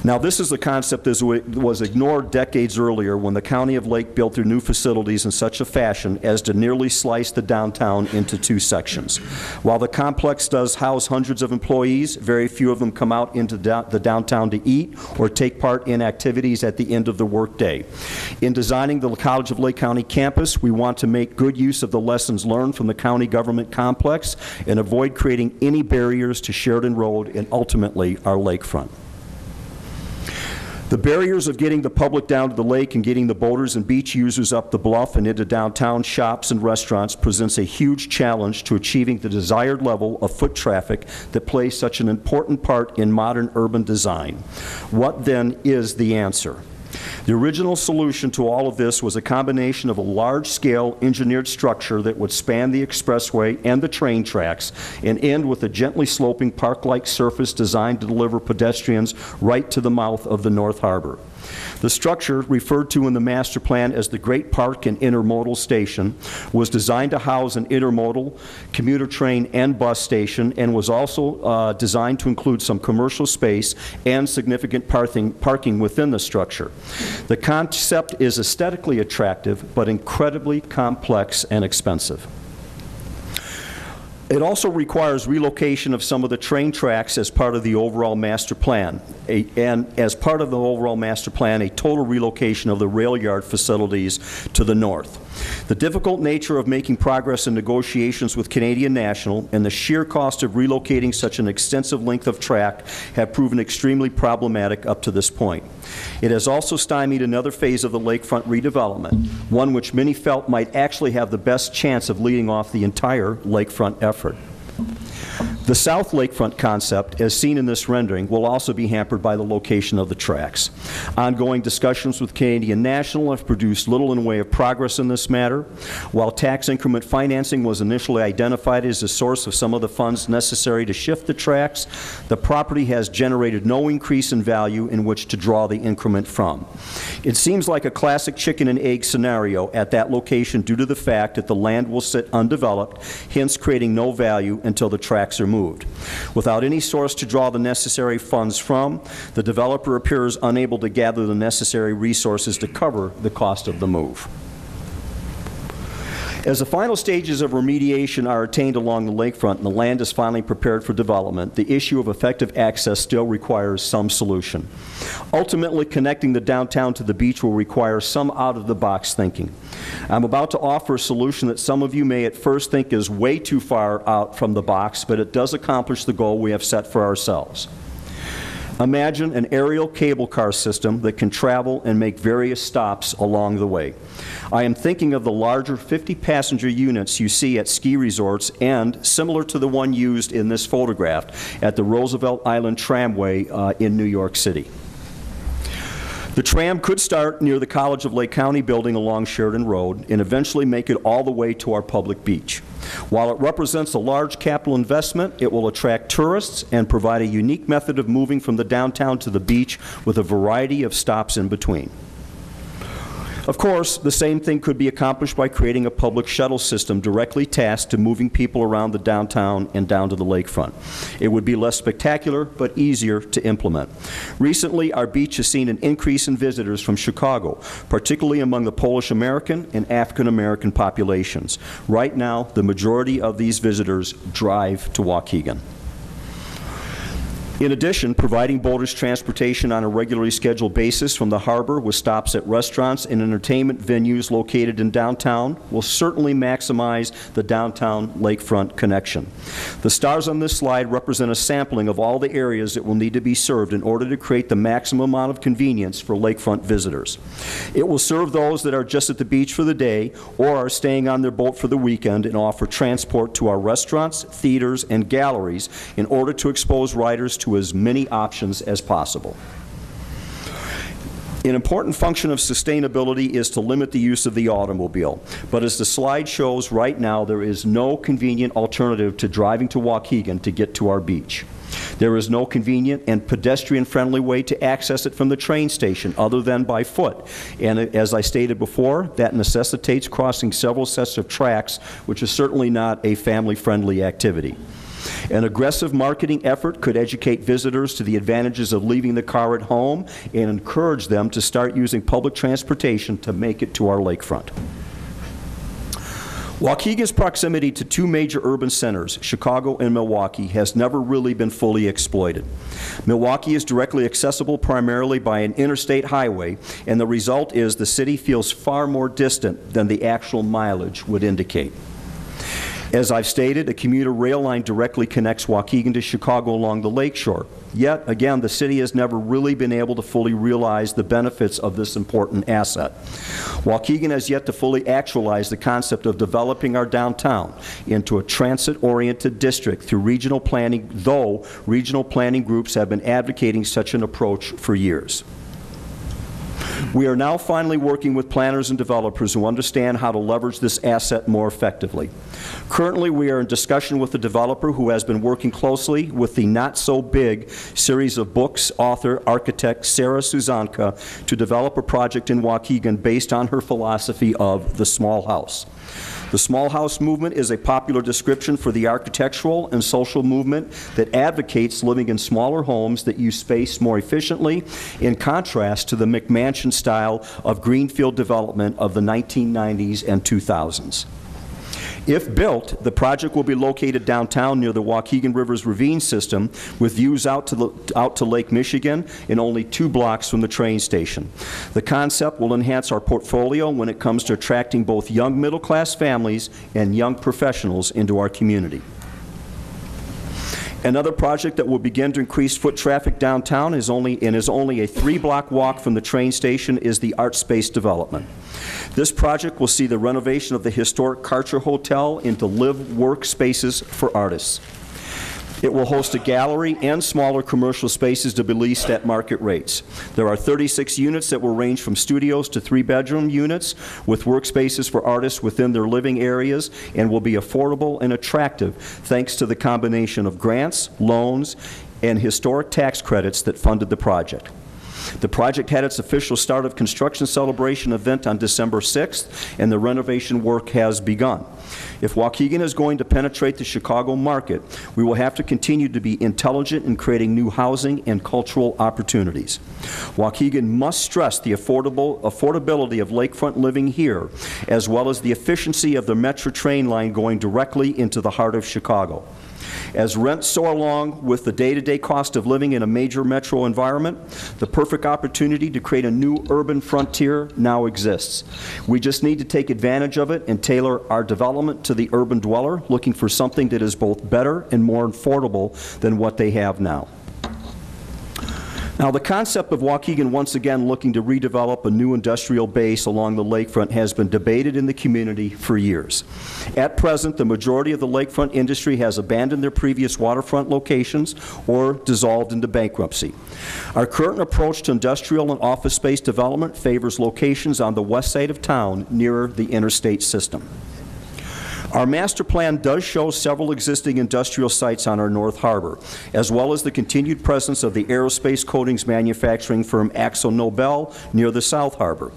Now, this is a concept that was ignored decades earlier when the County of Lake built their new facilities in such a fashion as to nearly slice the downtown into two sections. While the complex does house hundreds of employees, very few of them come out into the downtown to eat or take part in activities at the end of the workday. In designing the College of Lake County campus, we want to make good use of the lessons learned from the county government complex and avoid creating any barriers to Sheridan Road and ultimately our lakefront. The barriers of getting the public down to the lake and getting the boaters and beach users up the bluff and into downtown shops and restaurants presents a huge challenge to achieving the desired level of foot traffic that plays such an important part in modern urban design. What then is the answer? The original solution to all of this was a combination of a large-scale engineered structure that would span the expressway and the train tracks and end with a gently sloping park-like surface designed to deliver pedestrians right to the mouth of the North Harbor. The structure, referred to in the master plan as the Great Park and Intermodal Station, was designed to house an intermodal, commuter train, and bus station, and was also designed to include some commercial space and significant parking within the structure. The concept is aesthetically attractive, but incredibly complex and expensive. It also requires relocation of some of the train tracks as part of the overall master plan. And as part of the overall master plan, a total relocation of the rail yard facilities to the north. The difficult nature of making progress in negotiations with Canadian National and the sheer cost of relocating such an extensive length of track have proven extremely problematic up to this point. It has also stymied another phase of the lakefront redevelopment, one which many felt might actually have the best chance of leading off the entire lakefront effort. The South Lakefront concept, as seen in this rendering, will also be hampered by the location of the tracks. Ongoing discussions with Canadian National have produced little in the way of progress in this matter. While tax increment financing was initially identified as a source of some of the funds necessary to shift the tracks, the property has generated no increase in value in which to draw the increment from. It seems like a classic chicken and egg scenario at that location due to the fact that the land will sit undeveloped, hence creating no value until the tracks are moved. Without any source to draw the necessary funds from, the developer appears unable to gather the necessary resources to cover the cost of the move. As the final stages of remediation are attained along the lakefront and the land is finally prepared for development, the issue of effective access still requires some solution. Ultimately, connecting the downtown to the beach will require some out-of-the-box thinking. I'm about to offer a solution that some of you may at first think is way too far out from the box, but it does accomplish the goal we have set for ourselves. Imagine an aerial cable car system that can travel and make various stops along the way. I am thinking of the larger 50-passenger units you see at ski resorts and similar to the one used in this photograph at the Roosevelt Island Tramway in New York City. The tram could start near the College of Lake County building along Sheridan Road and eventually make it all the way to our public beach. While it represents a large capital investment, it will attract tourists and provide a unique method of moving from the downtown to the beach with a variety of stops in between. Of course, the same thing could be accomplished by creating a public shuttle system directly tasked to moving people around the downtown and down to the lakefront. It would be less spectacular, but easier to implement. Recently, our beach has seen an increase in visitors from Chicago, particularly among the Polish American and African American populations. Right now, the majority of these visitors drive to Waukegan. In addition, providing boaters transportation on a regularly scheduled basis from the harbor with stops at restaurants and entertainment venues located in downtown will certainly maximize the downtown lakefront connection. The stars on this slide represent a sampling of all the areas that will need to be served in order to create the maximum amount of convenience for lakefront visitors. It will serve those that are just at the beach for the day or are staying on their boat for the weekend and offer transport to our restaurants, theaters, and galleries in order to expose riders to as many options as possible. An important function of sustainability is to limit the use of the automobile, but as the slide shows right now, there is no convenient alternative to driving to Waukegan to get to our beach. There is no convenient and pedestrian-friendly way to access it from the train station other than by foot. And as I stated before, that necessitates crossing several sets of tracks, which is certainly not a family-friendly activity. An aggressive marketing effort could educate visitors to the advantages of leaving the car at home and encourage them to start using public transportation to make it to our lakefront. Waukegan's proximity to two major urban centers, Chicago and Milwaukee, has never really been fully exploited. Milwaukee is directly accessible primarily by an interstate highway, and the result is the city feels far more distant than the actual mileage would indicate. As I've stated, a commuter rail line directly connects Waukegan to Chicago along the lakeshore. Yet, again, the city has never really been able to fully realize the benefits of this important asset. Waukegan has yet to fully actualize the concept of developing our downtown into a transit-oriented district through regional planning, though regional planning groups have been advocating such an approach for years. We are now finally working with planners and developers who understand how to leverage this asset more effectively. Currently, we are in discussion with the developer who has been working closely with the not-so-big series of books, author, architect Sarah Suzanka to develop a project in Waukegan based on her philosophy of the small house. The small house movement is a popular description for the architectural and social movement that advocates living in smaller homes that use space more efficiently, in contrast to the McMansion style of greenfield development of the 1990s and 2000s. If built, the project will be located downtown near the Waukegan River's ravine system with views out to Lake Michigan and only 2 blocks from the train station. The concept will enhance our portfolio when it comes to attracting both young middle-class families and young professionals into our community. Another project that will begin to increase foot traffic downtown is only a 3-block walk from the train station is the ARTSPACE development. This project will see the renovation of the historic Karcher Hotel into live-work spaces for artists. It will host a gallery and smaller commercial spaces to be leased at market rates. There are 36 units that will range from studios to 3-bedroom units with workspaces for artists within their living areas and will be affordable and attractive thanks to the combination of grants, loans, and historic tax credits that funded the project. The project had its official start of construction celebration event on December 6th, and the renovation work has begun. If Waukegan is going to penetrate the Chicago market, we will have to continue to be intelligent in creating new housing and cultural opportunities. Waukegan must stress the affordability of lakefront living here, as well as the efficiency of the Metro train line going directly into the heart of Chicago. As rents soar along with the day-to-day cost of living in a major metro environment, the perfect opportunity to create a new urban frontier now exists. We just need to take advantage of it and tailor our development to the urban dweller, looking for something that is both better and more affordable than what they have now. Now, the concept of Waukegan once again looking to redevelop a new industrial base along the lakefront has been debated in the community for years. At present, the majority of the lakefront industry has abandoned their previous waterfront locations or dissolved into bankruptcy. Our current approach to industrial and office space development favors locations on the west side of town nearer the interstate system. Our master plan does show several existing industrial sites on our North Harbor, as well as the continued presence of the aerospace coatings manufacturing firm AkzoNobel near the South Harbor.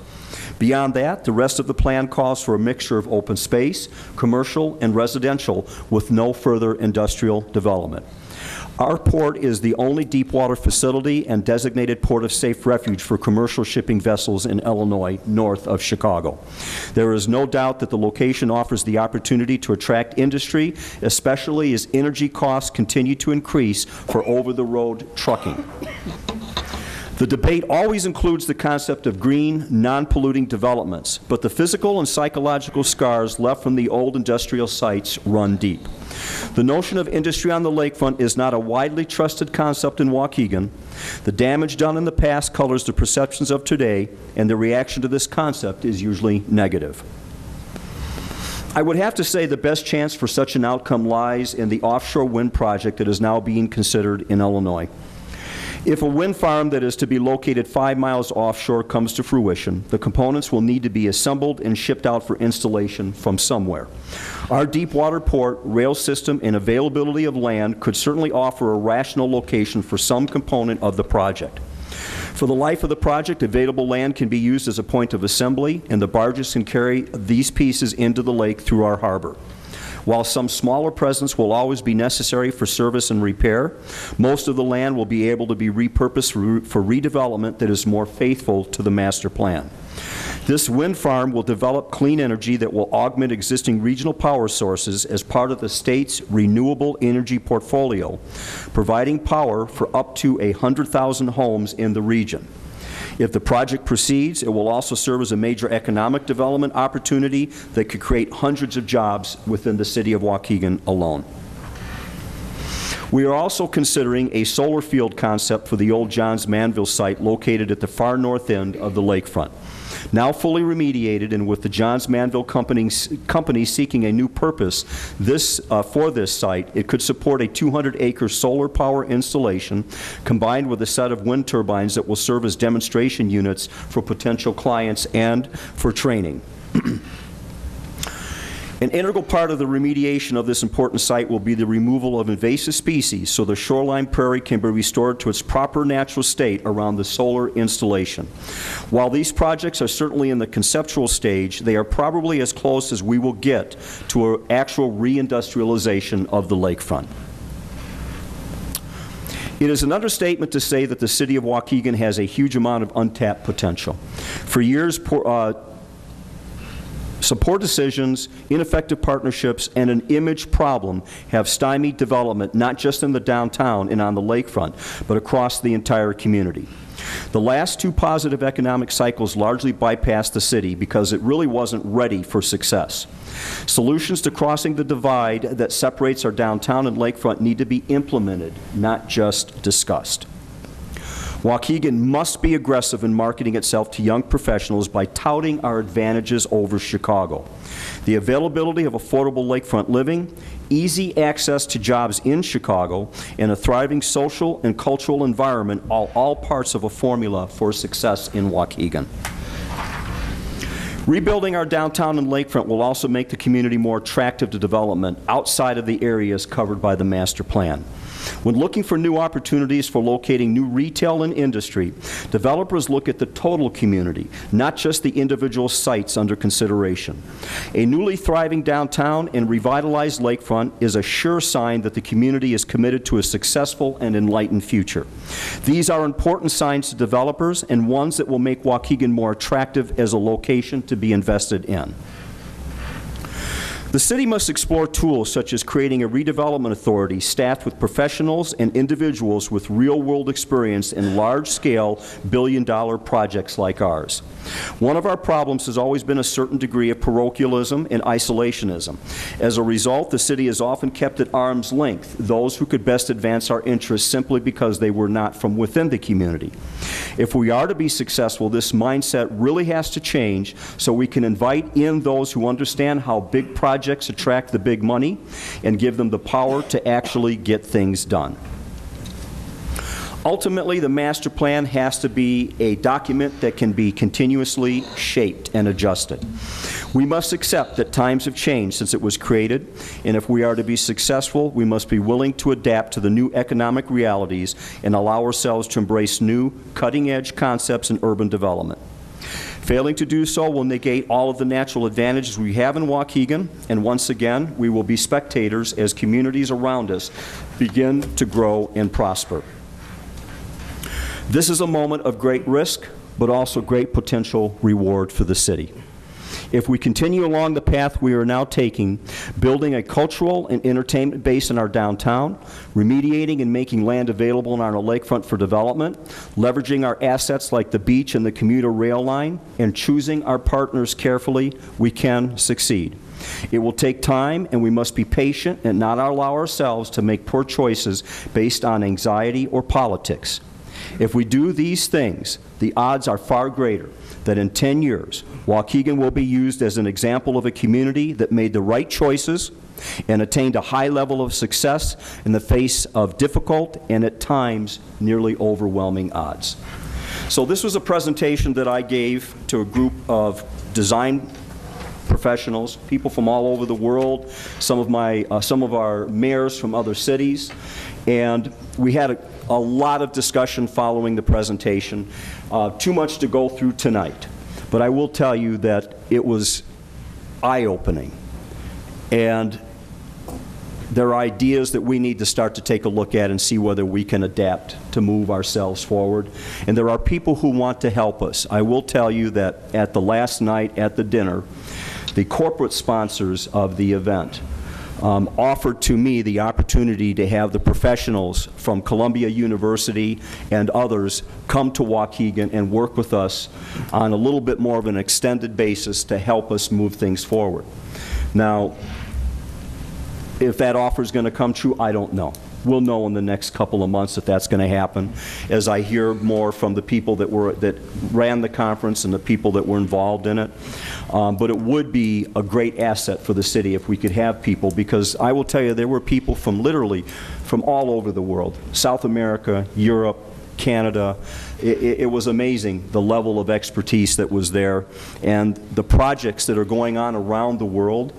Beyond that, the rest of the plan calls for a mixture of open space, commercial, and residential with no further industrial development. Our port is the only deepwater facility and designated port of safe refuge for commercial shipping vessels in Illinois, north of Chicago. There is no doubt that the location offers the opportunity to attract industry, especially as energy costs continue to increase for over-the-road trucking. The debate always includes the concept of green, non-polluting developments, but the physical and psychological scars left from the old industrial sites run deep. The notion of industry on the lakefront is not a widely trusted concept in Waukegan. The damage done in the past colors the perceptions of today, and the reaction to this concept is usually negative. I would have to say the best chance for such an outcome lies in the offshore wind project that is now being considered in Illinois. If a wind farm that is to be located 5 miles offshore comes to fruition, the components will need to be assembled and shipped out for installation from somewhere. Our deepwater port, rail system, and availability of land could certainly offer a rational location for some component of the project. For the life of the project, available land can be used as a point of assembly, and the barges can carry these pieces into the lake through our harbor. While some smaller presence will always be necessary for service and repair, most of the land will be able to be repurposed for redevelopment that is more faithful to the master plan. This wind farm will develop clean energy that will augment existing regional power sources as part of the state's renewable energy portfolio, providing power for up to 100,000 homes in the region. If the project proceeds, it will also serve as a major economic development opportunity that could create hundreds of jobs within the city of Waukegan alone. We are also considering a solar field concept for the old Johns Manville site located at the far north end of the lakefront. Now fully remediated and with the Johns Manville company seeking a new purpose for this site, it could support a 200-acre solar power installation combined with a set of wind turbines that will serve as demonstration units for potential clients and for training. An integral part of the remediation of this important site will be the removal of invasive species so the shoreline prairie can be restored to its proper natural state around the solar installation. While these projects are certainly in the conceptual stage, they are probably as close as we will get to an actual reindustrialization of the lakefront. It is an understatement to say that the city of Waukegan has a huge amount of untapped potential. For years, So poor decisions, ineffective partnerships, and an image problem have stymied development not just in the downtown and on the lakefront, but across the entire community. The last two positive economic cycles largely bypassed the city because it really wasn't ready for success. Solutions to crossing the divide that separates our downtown and lakefront need to be implemented, not just discussed. Waukegan must be aggressive in marketing itself to young professionals by touting our advantages over Chicago. The availability of affordable lakefront living, easy access to jobs in Chicago, and a thriving social and cultural environment are all parts of a formula for success in Waukegan. Rebuilding our downtown and lakefront will also make the community more attractive to development outside of the areas covered by the master plan. When looking for new opportunities for locating new retail and industry, developers look at the total community, not just the individual sites under consideration. A newly thriving downtown and revitalized lakefront is a sure sign that the community is committed to a successful and enlightened future. These are important signs to developers and ones that will make Waukegan more attractive as a location to be invested in. The city must explore tools such as creating a redevelopment authority staffed with professionals and individuals with real-world experience in large-scale, billion-dollar projects like ours. One of our problems has always been a certain degree of parochialism and isolationism. As a result, the city has often kept at arm's length those who could best advance our interests simply because they were not from within the community. If we are to be successful, this mindset really has to change so we can invite in those who understand how big projects attract the big money and give them the power to actually get things done. Ultimately, the master plan has to be a document that can be continuously shaped and adjusted. We must accept that times have changed since it was created, and if we are to be successful, we must be willing to adapt to the new economic realities and allow ourselves to embrace new, cutting-edge concepts in urban development. Failing to do so will negate all of the natural advantages we have in Waukegan, and once again, we will be spectators as communities around us begin to grow and prosper. This is a moment of great risk, but also great potential reward for the city. If we continue along the path we are now taking, building a cultural and entertainment base in our downtown, remediating and making land available on our lakefront for development, leveraging our assets like the beach and the commuter rail line, and choosing our partners carefully, we can succeed. It will take time, and we must be patient and not allow ourselves to make poor choices based on anxiety or politics. If we do these things, the odds are far greater that in 10 years, Waukegan will be used as an example of a community that made the right choices and attained a high level of success in the face of difficult and at times nearly overwhelming odds. So this was a presentation that I gave to a group of design professionals, people from all over the world, some of our mayors from other cities, and we had a lot of discussion following the presentation. Too much to go through tonight, but I will tell you that it was eye-opening, and there are ideas that we need to start to take a look at and see whether we can adapt to move ourselves forward. And there are people who want to help us. I will tell you that at the last night at the dinner, the corporate sponsors of the event offered to me the opportunity to have the professionals from Columbia University and others come to Waukegan and work with us on a little bit more of an extended basis to help us move things forward. Now, if that offer is going to come true, I don't know. We'll know in the next couple of months if that's going to happen, as I hear more from the people that ran the conference and the people that were involved in it. But it would be a great asset for the city if we could have people, because I will tell you there were people from literally from all over the world, South America, Europe, Canada. It was amazing, the level of expertise that was there, and the projects that are going on around the world.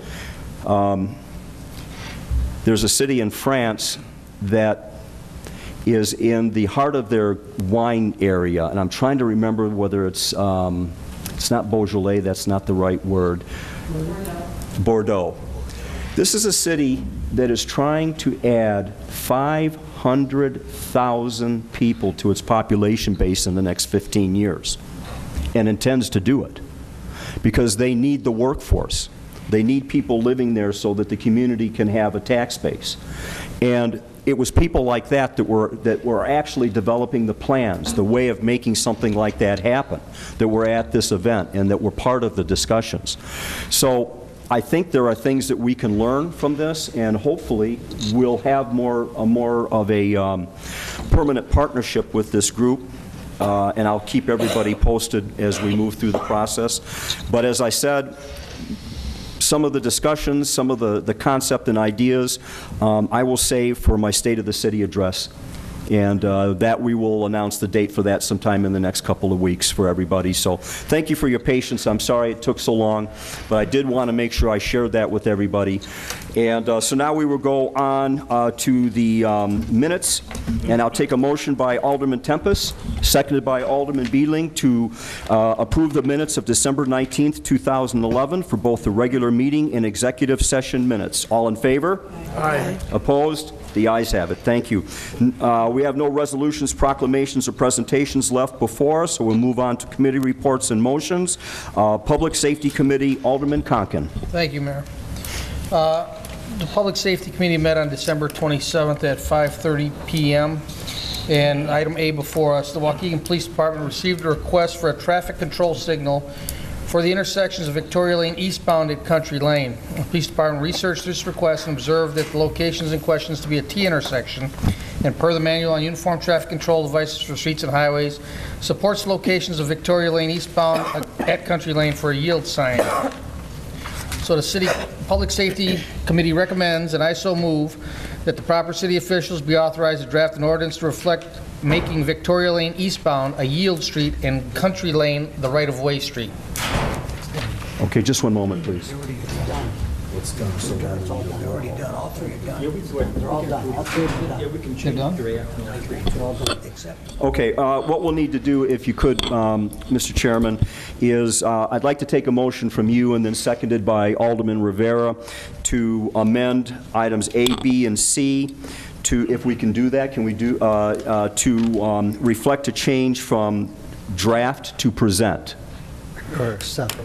There's a city in France that is in the heart of their wine area, and I'm trying to remember whether it's not Beaujolais, that's not the right word. Bordeaux. This is a city that is trying to add 500,000 people to its population base in the next 15 years, and intends to do it. because they need the workforce. They need people living there so that the community can have a tax base. And it was people like that that were actually developing the plans, the way of making something like that happen, that were at this event and that were part of the discussions. So I think there are things that we can learn from this, and hopefully we'll have more of a permanent partnership with this group. And I'll keep everybody posted as we move through the process. But as I said, some of the discussions, some of the concept and ideas, I will save for my State of the City address. And that we will announce the date for that sometime in the next couple of weeks for everybody. So thank you for your patience. I'm sorry it took so long, but I did want to make sure I shared that with everybody. And so now we will go on to the minutes, and I'll take a motion by Alderman Tempest, seconded by Alderman Beedling, to approve the minutes of December 19th, 2011 for both the regular meeting and executive session minutes. All in favor? Aye. Opposed? The ayes have it. Thank you. We have no resolutions, proclamations, or presentations left before us, so we'll move on to committee reports and motions. Public Safety Committee, Alderman Conken. Thank you, Mayor. The Public Safety Committee met on December 27th at 5:30 p.m. And item A before us, the Waukegan Police Department received a request for a traffic control signal for the intersections of Victoria Lane eastbound at Country Lane. The Police Department researched this request and observed that the locations in question is to be a T intersection, and per the manual on uniform traffic control devices for streets and highways, supports locations of Victoria Lane eastbound at Country Lane for a yield sign. So the City Public Safety Committee recommends, and I so move, that the proper city officials be authorized to draft an ordinance to reflect making Victoria Lane eastbound a yield street and Country Lane the right-of-way street. Okay, just one moment, please. It's done. So it's all done. They're already done. All three are done. They're all done. All three are done. Yeah, we can change they're all done. Except. Okay, what we'll need to do, if you could, Mr. Chairman, is I'd like to take a motion from you and then seconded by Alderman Rivera to amend items A, B, and C to, if we can do that, can we do, to reflect a change from draft to present. Or accept.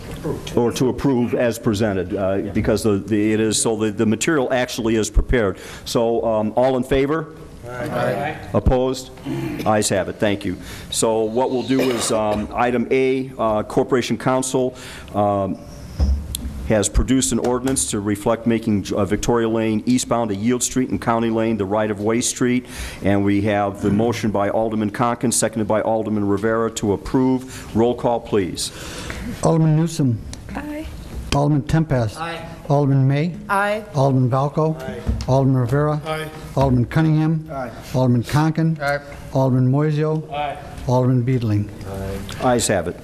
Or to approve as presented, because it is, so the material actually is prepared. So all in favor? Aye. Opposed? Ayes have it. Thank you. So what we'll do is item A, Corporation Council has produced an ordinance to reflect making Victoria Lane eastbound a yield street and County Lane the right-of-way street. And we have the motion by Alderman Conken, seconded by Alderman Rivera to approve. Roll call, please. Alderman Newsom. Aye. Alderman Tempest. Aye. Alderman May. Aye. Alderman Valco. Aye. Alderman Rivera. Aye. Alderman Cunningham. Aye. Alderman Conken. Aye. Alderman Moiseo. Aye. Alderman Beedling. Ayes have it.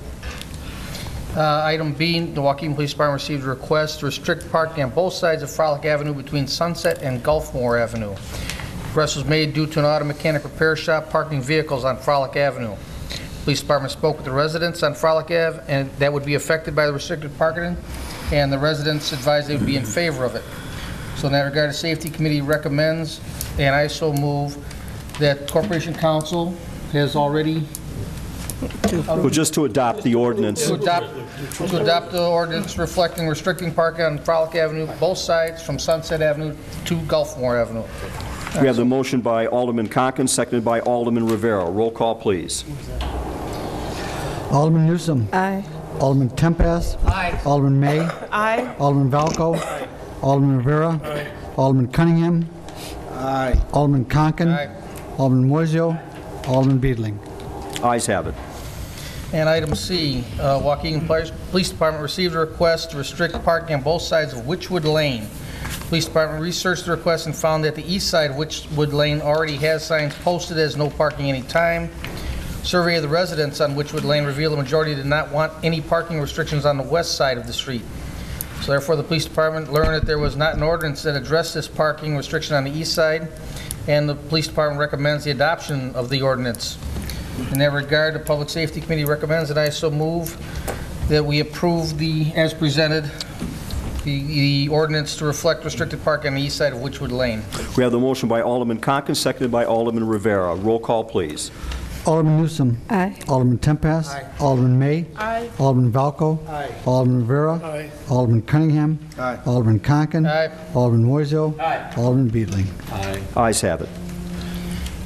Item B, the Waukegan Police Department received a request to restrict parking on both sides of Frolic Avenue between Sunset and Gulfmore Avenue. The request was made due to an auto mechanic repair shop parking vehicles on Frolic Avenue. The Police Department spoke with the residents on Frolic Ave, and that would be affected by the restricted parking, and the residents advised they would be in favor of it. So in that regard, the Safety Committee recommends, and I so move, that Corporation Council has already Well, just to adopt the ordinance. to adopt the ordinance reflecting restricting parking on Frolic Avenue, both sides from Sunset Avenue to Gulfmore Avenue. We have the motion by Alderman Conken, seconded by Alderman Rivera. Roll call, please. Alderman Newsom. Aye. Alderman Tempest. Aye. Alderman May. Aye. Alderman Valco. Aye. Alderman Rivera. Aye. Alderman Cunningham. Aye. Alderman Conken. Aye. Alderman Moiseo. Alderman Beedling. Ayes have it. And item C, Waukegan Police Department received a request to restrict parking on both sides of Witchwood Lane. Police Department researched the request and found that the east side of Witchwood Lane already has signs posted as no parking anytime. Survey of the residents on Witchwood Lane revealed the majority did not want any parking restrictions on the west side of the street. So therefore, the Police Department learned that there was not an ordinance that addressed this parking restriction on the east side, and the Police Department recommends the adoption of the ordinance. In that regard, the Public Safety Committee recommends, and I so move, that we approve the, as presented, the ordinance to reflect restricted parking on the east side of Witchwood Lane. We have the motion by Alderman Conken, seconded by Alderman Rivera. Roll call, please. Alderman Newsom. Aye. Alderman Tempest. Aye. Alderman May. Aye. Alderman Valco. Aye. Alderman Rivera. Aye. Alderman Cunningham. Aye. Alderman Conken. Aye. Alderman Moiseo. Aye. Alderman Beedling. Ayes have it.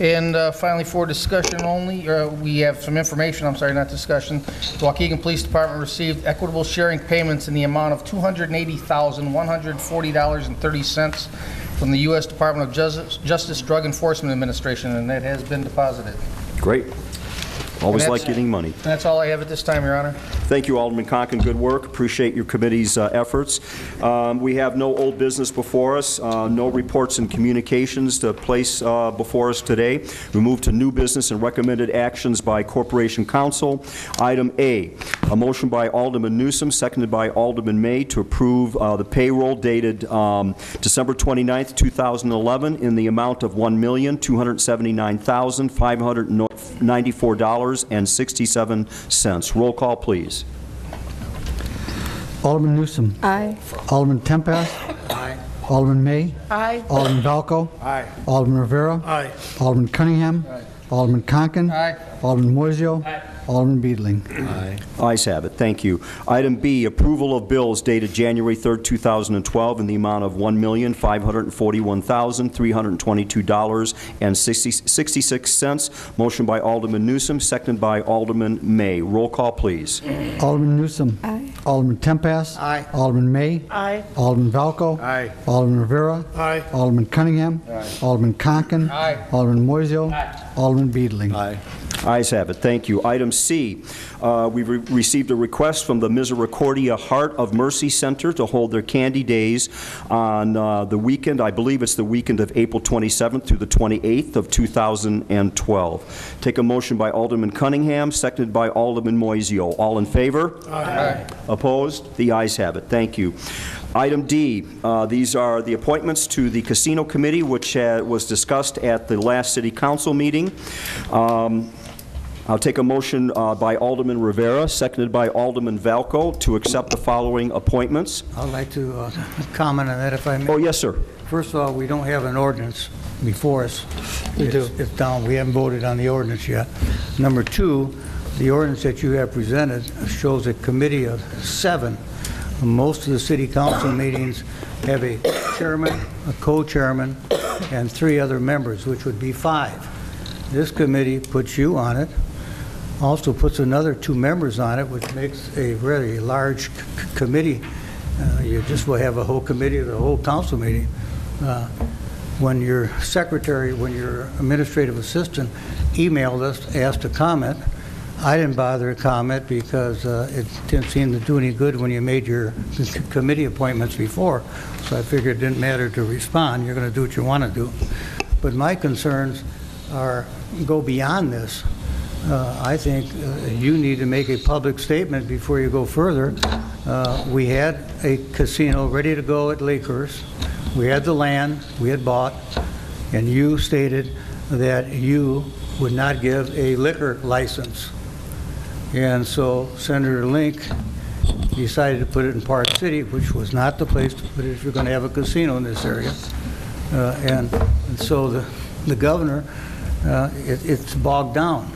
And finally, for discussion only, we have some information, I'm sorry, not discussion. The Waukegan Police Department received equitable sharing payments in the amount of $280,140.30 from the U.S. Department of Justice Drug Enforcement Administration, and that has been deposited. Great. Always And like that's- getting money. That's all I have at this time, Your Honor. Thank you, Alderman Conken. Good work. Appreciate your committee's efforts. We have no old business before us, no reports and communications to place before us today. We move to new business and recommended actions by Corporation Counsel. Item A, a motion by Alderman Newsom, seconded by Alderman May, to approve the payroll dated December 29th, 2011 in the amount of $1,279,594.67. Roll call, please. Alderman Newsom. Aye. Alderman Tempest. Aye. Alderman May. Aye. Alderman Valco. Aye. Alderman Rivera. Aye. Alderman Cunningham. Aye. Alderman Conken. Aye. Alderman Moiseo. Aye. Alderman Beedling. Ayes have it. Thank you. Item B, approval of bills dated January 3rd, 2012 in the amount of $1,541,322.66. Motion by Alderman Newsom, seconded by Alderman May. Roll call, please. Alderman Newsom. Aye. Alderman Tempest. Aye. Alderman May. Aye. Alderman Valco. Aye. Alderman Rivera. Aye. Alderman Cunningham. Alderman Conken. Aye. Alderman Moiseo. Aye. Alderman Beedling. Ayes have it. Thank you. Item C, we've received a request from the Misericordia Heart of Mercy Center to hold their Candy Days on the weekend. I believe it's the weekend of April 27th through the 28th of 2012. Take a motion by Alderman Cunningham, seconded by Alderman Moiseo. All in favor? Aye. Opposed? The ayes have it. Thank you. Item D, these are the appointments to the Casino Committee, which was discussed at the last City Council meeting. I'll take a motion by Alderman Rivera, seconded by Alderman Valco, to accept the following appointments. I'd like to comment on that if I may. Oh, yes, sir. First of all, we don't have an ordinance before us. It's down. We haven't voted on the ordinance yet. Number two, the ordinance that you have presented shows a committee of 7. Most of the city council meetings have a chairman, a co-chairman, and 3 other members, which would be 5. This committee puts you on it, also puts another 2 members on it, which makes a very large committee. You just will have a whole committee or the whole council meeting. When your secretary, when your administrative assistant emailed us, asked to comment, I didn't bother to comment because it didn't seem to do any good when you made your committee appointments before. So I figured it didn't matter to respond. You're going to do what you want to do. But my concerns go beyond this. I think you need to make a public statement before you go further. We had a casino ready to go at Lakehurst. We had the land we had bought, and you stated that you would not give a liquor license. And so Senator Link decided to put it in Park City, which was not the place to put it if you're going to have a casino in this area. And so the governor, it's bogged down.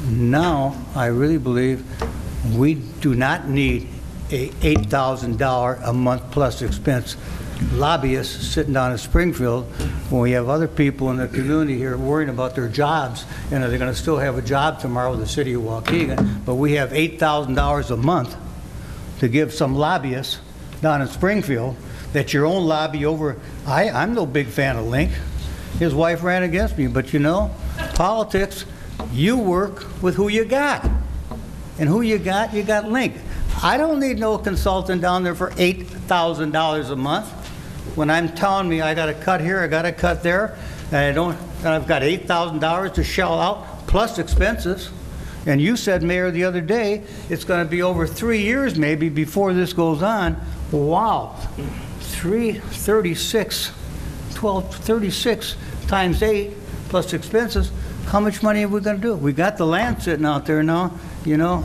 Now, I really believe we do not need a $8,000 a month plus expense lobbyist sitting down in Springfield when we have other people in the community here worrying about their jobs, and are they going to still have a job tomorrow with the city of Waukegan, but we have $8,000 a month to give some lobbyists down in Springfield that your own lobby over. I'm no big fan of Link. His wife ran against me, but you know, politics, you work with who you got. And who you got Link. I don't need no consultant down there for $8,000 a month. When I'm telling me I got to cut here, I got to cut there, and I've got $8,000 to shell out plus expenses. And you said, Mayor, the other day, it's going to be over 3 years maybe before this goes on. Wow, 36 times 8 plus expenses. How much money are we going to do? We got the land sitting out there now. You know,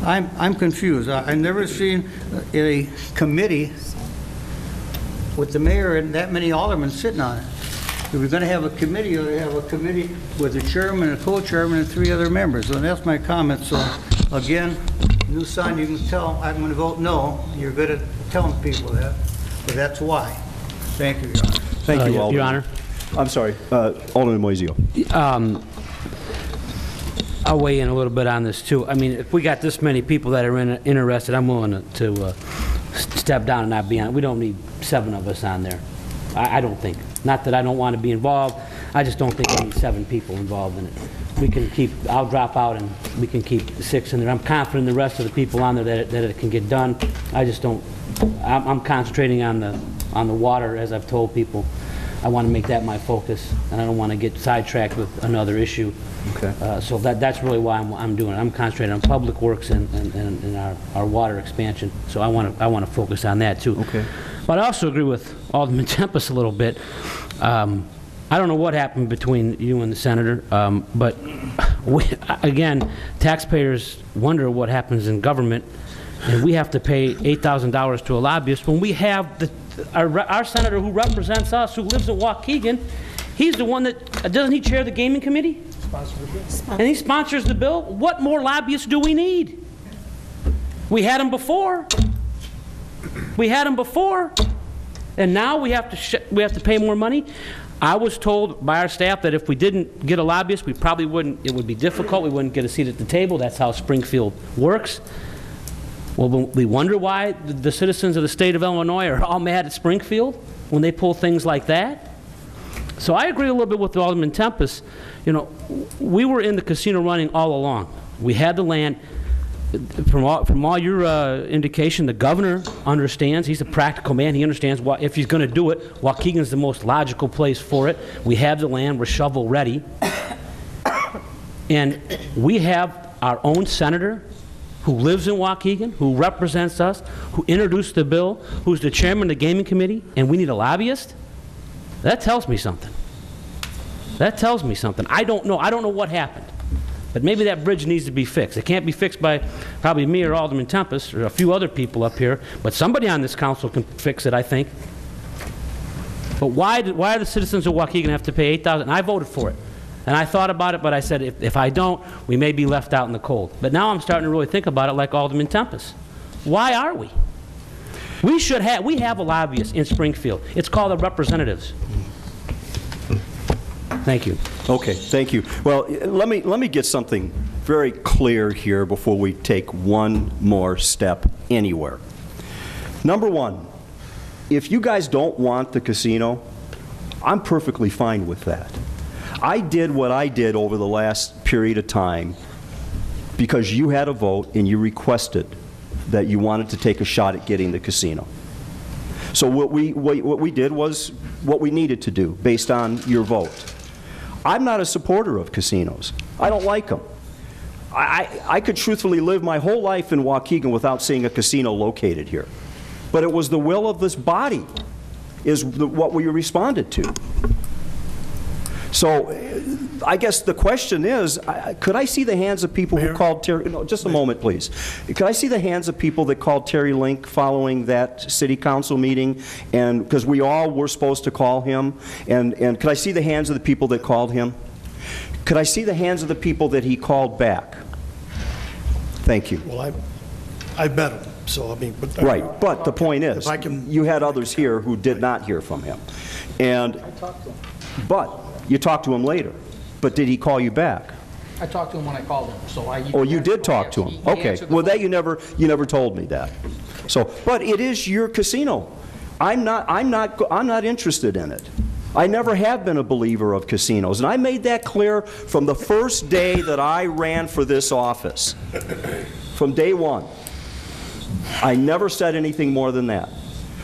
I'm confused. I've never seen a committee with the mayor and that many aldermen sitting on it. If we're going to have a committee, you ought to have a committee with a chairman, a co-chairman, and 3 other members. And that's my comment. So, again, new son, you can tell I'm going to vote no. You're good at telling people that, but that's why. Thank you, Your Honor. Thank you, Alderman. Your Honor. I'm sorry, Alderman Moiseo. I'll weigh in a little bit on this, too. I mean, if we got this many people that are interested, I'm willing to step down and not be on. We don't need 7 of us on there. I don't think. Not that I don't want to be involved. I just don't think we need 7 people involved in it. We can keep, I'll drop out and we can keep the 6 in there. I'm confident the rest of the people on there that it can get done. I just don't, I'm concentrating on the water, as I've told people. I want to make that my focus, and I don't want to get sidetracked with another issue. Okay. So that's really why I'm doing it. I'm concentrating on public works and our water expansion. So I want to focus on that too. Okay. But I also agree with Alderman Tempest a little bit. I don't know what happened between you and the senator, but again, taxpayers wonder what happens in government, and we have to pay $8,000 to a lobbyist when we have our senator who represents us, who lives in Waukegan. He's the one that, doesn't he chair the gaming committee? And he sponsors the bill. What more lobbyists do we need? We had them before. We had them before. And now we have to pay more money. I was told by our staff that if we didn't get a lobbyist, we probably wouldn't, it would be difficult. We wouldn't get a seat at the table. That's how Springfield works. Well, we wonder why the citizens of the state of Illinois are all mad at Springfield when they pull things like that. So I agree a little bit with Alderman Tempest. You know, we were in the casino running all along. We had the land. From all your indication, the governor understands. He's a practical man. He understands if he's going to do it, Waukegan's the most logical place for it. We have the land. We're shovel ready. And we have our own senator who lives in Waukegan, who represents us, who introduced the bill, who's the chairman of the gaming committee, and we need a lobbyist? That tells me something. That tells me something. I don't know. I don't know what happened. But maybe that bridge needs to be fixed. It can't be fixed by probably me or Alderman Tempest or a few other people up here, but somebody on this council can fix it, I think. But why do the citizens of Waukegan have to pay $8,000? And I voted for it. And I thought about it, but I said, if I don't, we may be left out in the cold. But now I'm starting to really think about it like Alderman Tempest. Why are we? We have a lobbyist in Springfield. It's called the Representatives. Thank you. Okay, thank you. Well, let me get something very clear here before we take one more step anywhere. Number one, if you guys don't want the casino, I'm perfectly fine with that. I did what I did over the last period of time because you had a vote and you requested that you wanted to take a shot at getting the casino. So what we did was what we needed to do based on your vote. I'm not a supporter of casinos. I don't like them. I could truthfully live my whole life in Waukegan without seeing a casino located here. But it was the will of this body is what we responded to. So I guess the question is, could I see the hands of people who called Terry, no, just a moment please. Could I see the hands of people that called Terry Link following that city council meeting? And because we all were supposed to call him, and could I see the hands of the people that called him? Could I see the hands of the people that he called back? Thank you. Well, I bet him, so I mean. Right, but the point is, you had others here who did not hear from him. And, I talked to him. but you talked to him later. But did he call you back? I talked to him when I called him, so I... Oh, you did talk to him. Okay. Well, that you never told me that. So, but it is your casino. I'm not interested in it. I never have been a believer of casinos, and I made that clear from the first day that I ran for this office. From day one. I never said anything more than that.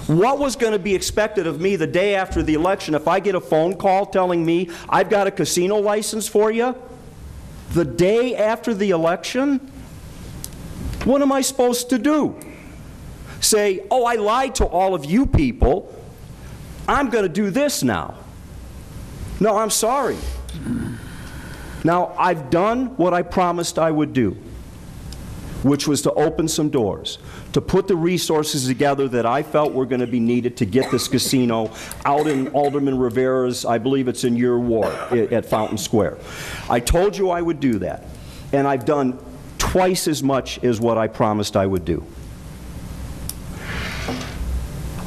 What was going to be expected of me the day after the election if I get a phone call telling me I've got a casino license for you? The day after the election? What am I supposed to do? Say, oh, I lied to all of you people. I'm going to do this now. No, I'm sorry. Now, I've done what I promised I would do. which was to open some doors, to put the resources together that I felt were going to be needed to get this casino out in Alderman Rivera's, I believe it's in your ward, at Fountain Square. I told you I would do that, and I've done twice as much as what I promised I would do.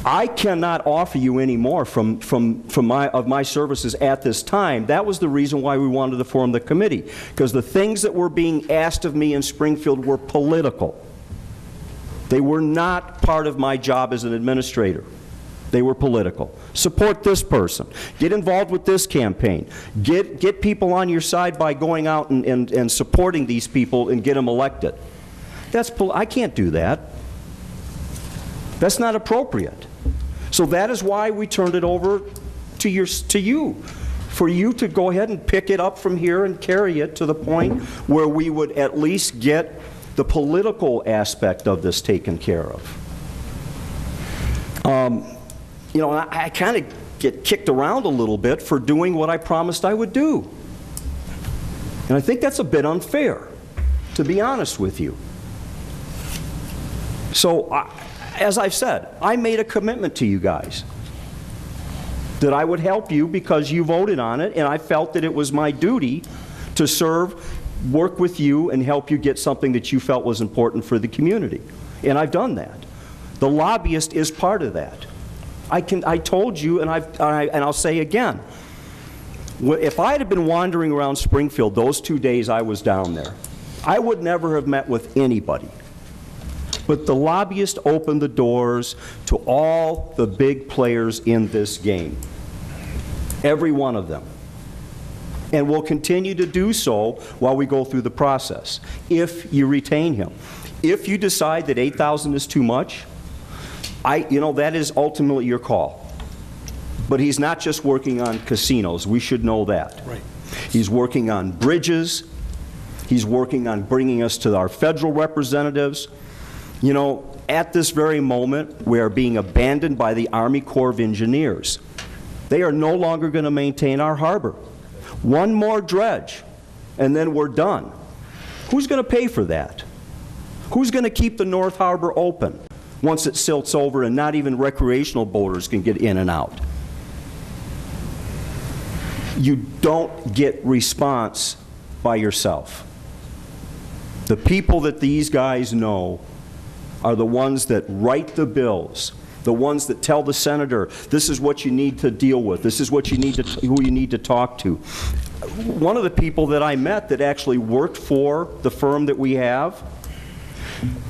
I cannot offer you any more from my services at this time. That was the reason why we wanted to form the committee, because the things that were being asked of me in Springfield were political. They were not part of my job as an administrator. They were political. Support this person. Get involved with this campaign. Get people on your side by going out and supporting these people and get them elected. I can't do that. That's not appropriate. So that is why we turned it over to you, for you to go ahead and pick it up from here and carry it to the point where we would at least get the political aspect of this taken care of. You know, I kind of get kicked around a little bit for doing what I promised I would do. And I think that's a bit unfair, to be honest with you. So, as I've said, I made a commitment to you guys that I would help you because you voted on it, and I felt that it was my duty to serve, work with you, and help you get something that you felt was important for the community. And I've done that. The lobbyist is part of that. I told you, and I'll say again, if I had been wandering around Springfield those 2 days I was down there, I would never have met with anybody. But the lobbyist opened the doors to all the big players in this game, every one of them. And will continue to do so while we go through the process, if you retain him. If you decide that $8,000 is too much, you know, that is ultimately your call. But he's not just working on casinos. We should know that. Right. He's working on bridges. He's working on bringing us to our federal representatives. You know, at this very moment, we are being abandoned by the Army Corps of Engineers. They are no longer going to maintain our harbor. One more dredge, and then we're done. Who's going to pay for that? Who's going to keep the North Harbor open once it silts over and not even recreational boaters can get in and out? You don't get response by yourself. The people that these guys know are the ones that write the bills, the ones that tell the senator, this is what you need to deal with, this is what you need to, who you need to talk to. One of the people that I met that actually worked for the firm that we have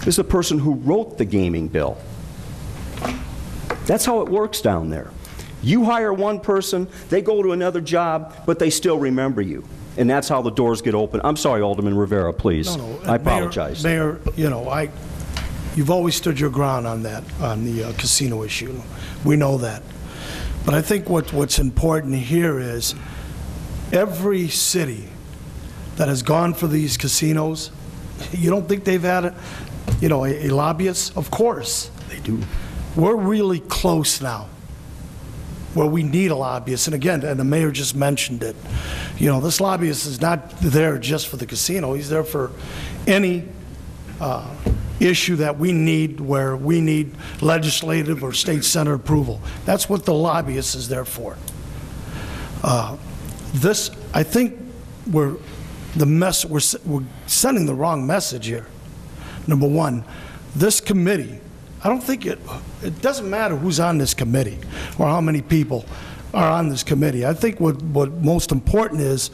is the person who wrote the gaming bill. That's how it works down there. You hire one person, they go to another job, but they still remember you. And that's how the doors get open. I'm sorry, Alderman Rivera, please. No, I apologize. Mayor, you know, you've always stood your ground on that, on the casino issue. We know that. But I think what's important here is every city that has gone for these casinos, you don't think they've had a lobbyist? Of course. They do. We're really close now where we need a lobbyist. And again, and the mayor just mentioned it, you know, this lobbyist is not there just for the casino. He's there for any issue that we need, where we need legislative or state senate approval. That's what the lobbyist is there for. I think we're sending the wrong message here. Number one, this committee, I don't think it doesn't matter who's on this committee or how many people are on this committee. I think what most important is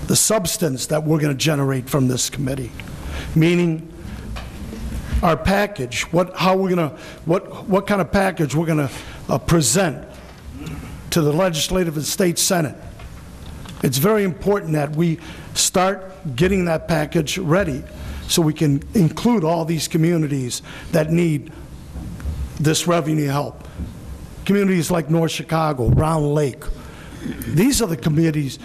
the substance that we're going to generate from this committee, meaning our package, what kind of package we're going to present to the legislative and state senate. It's very important that we start getting that package ready so we can include all these communities that need this revenue help. Communities like North Chicago, Round Lake. These are the communities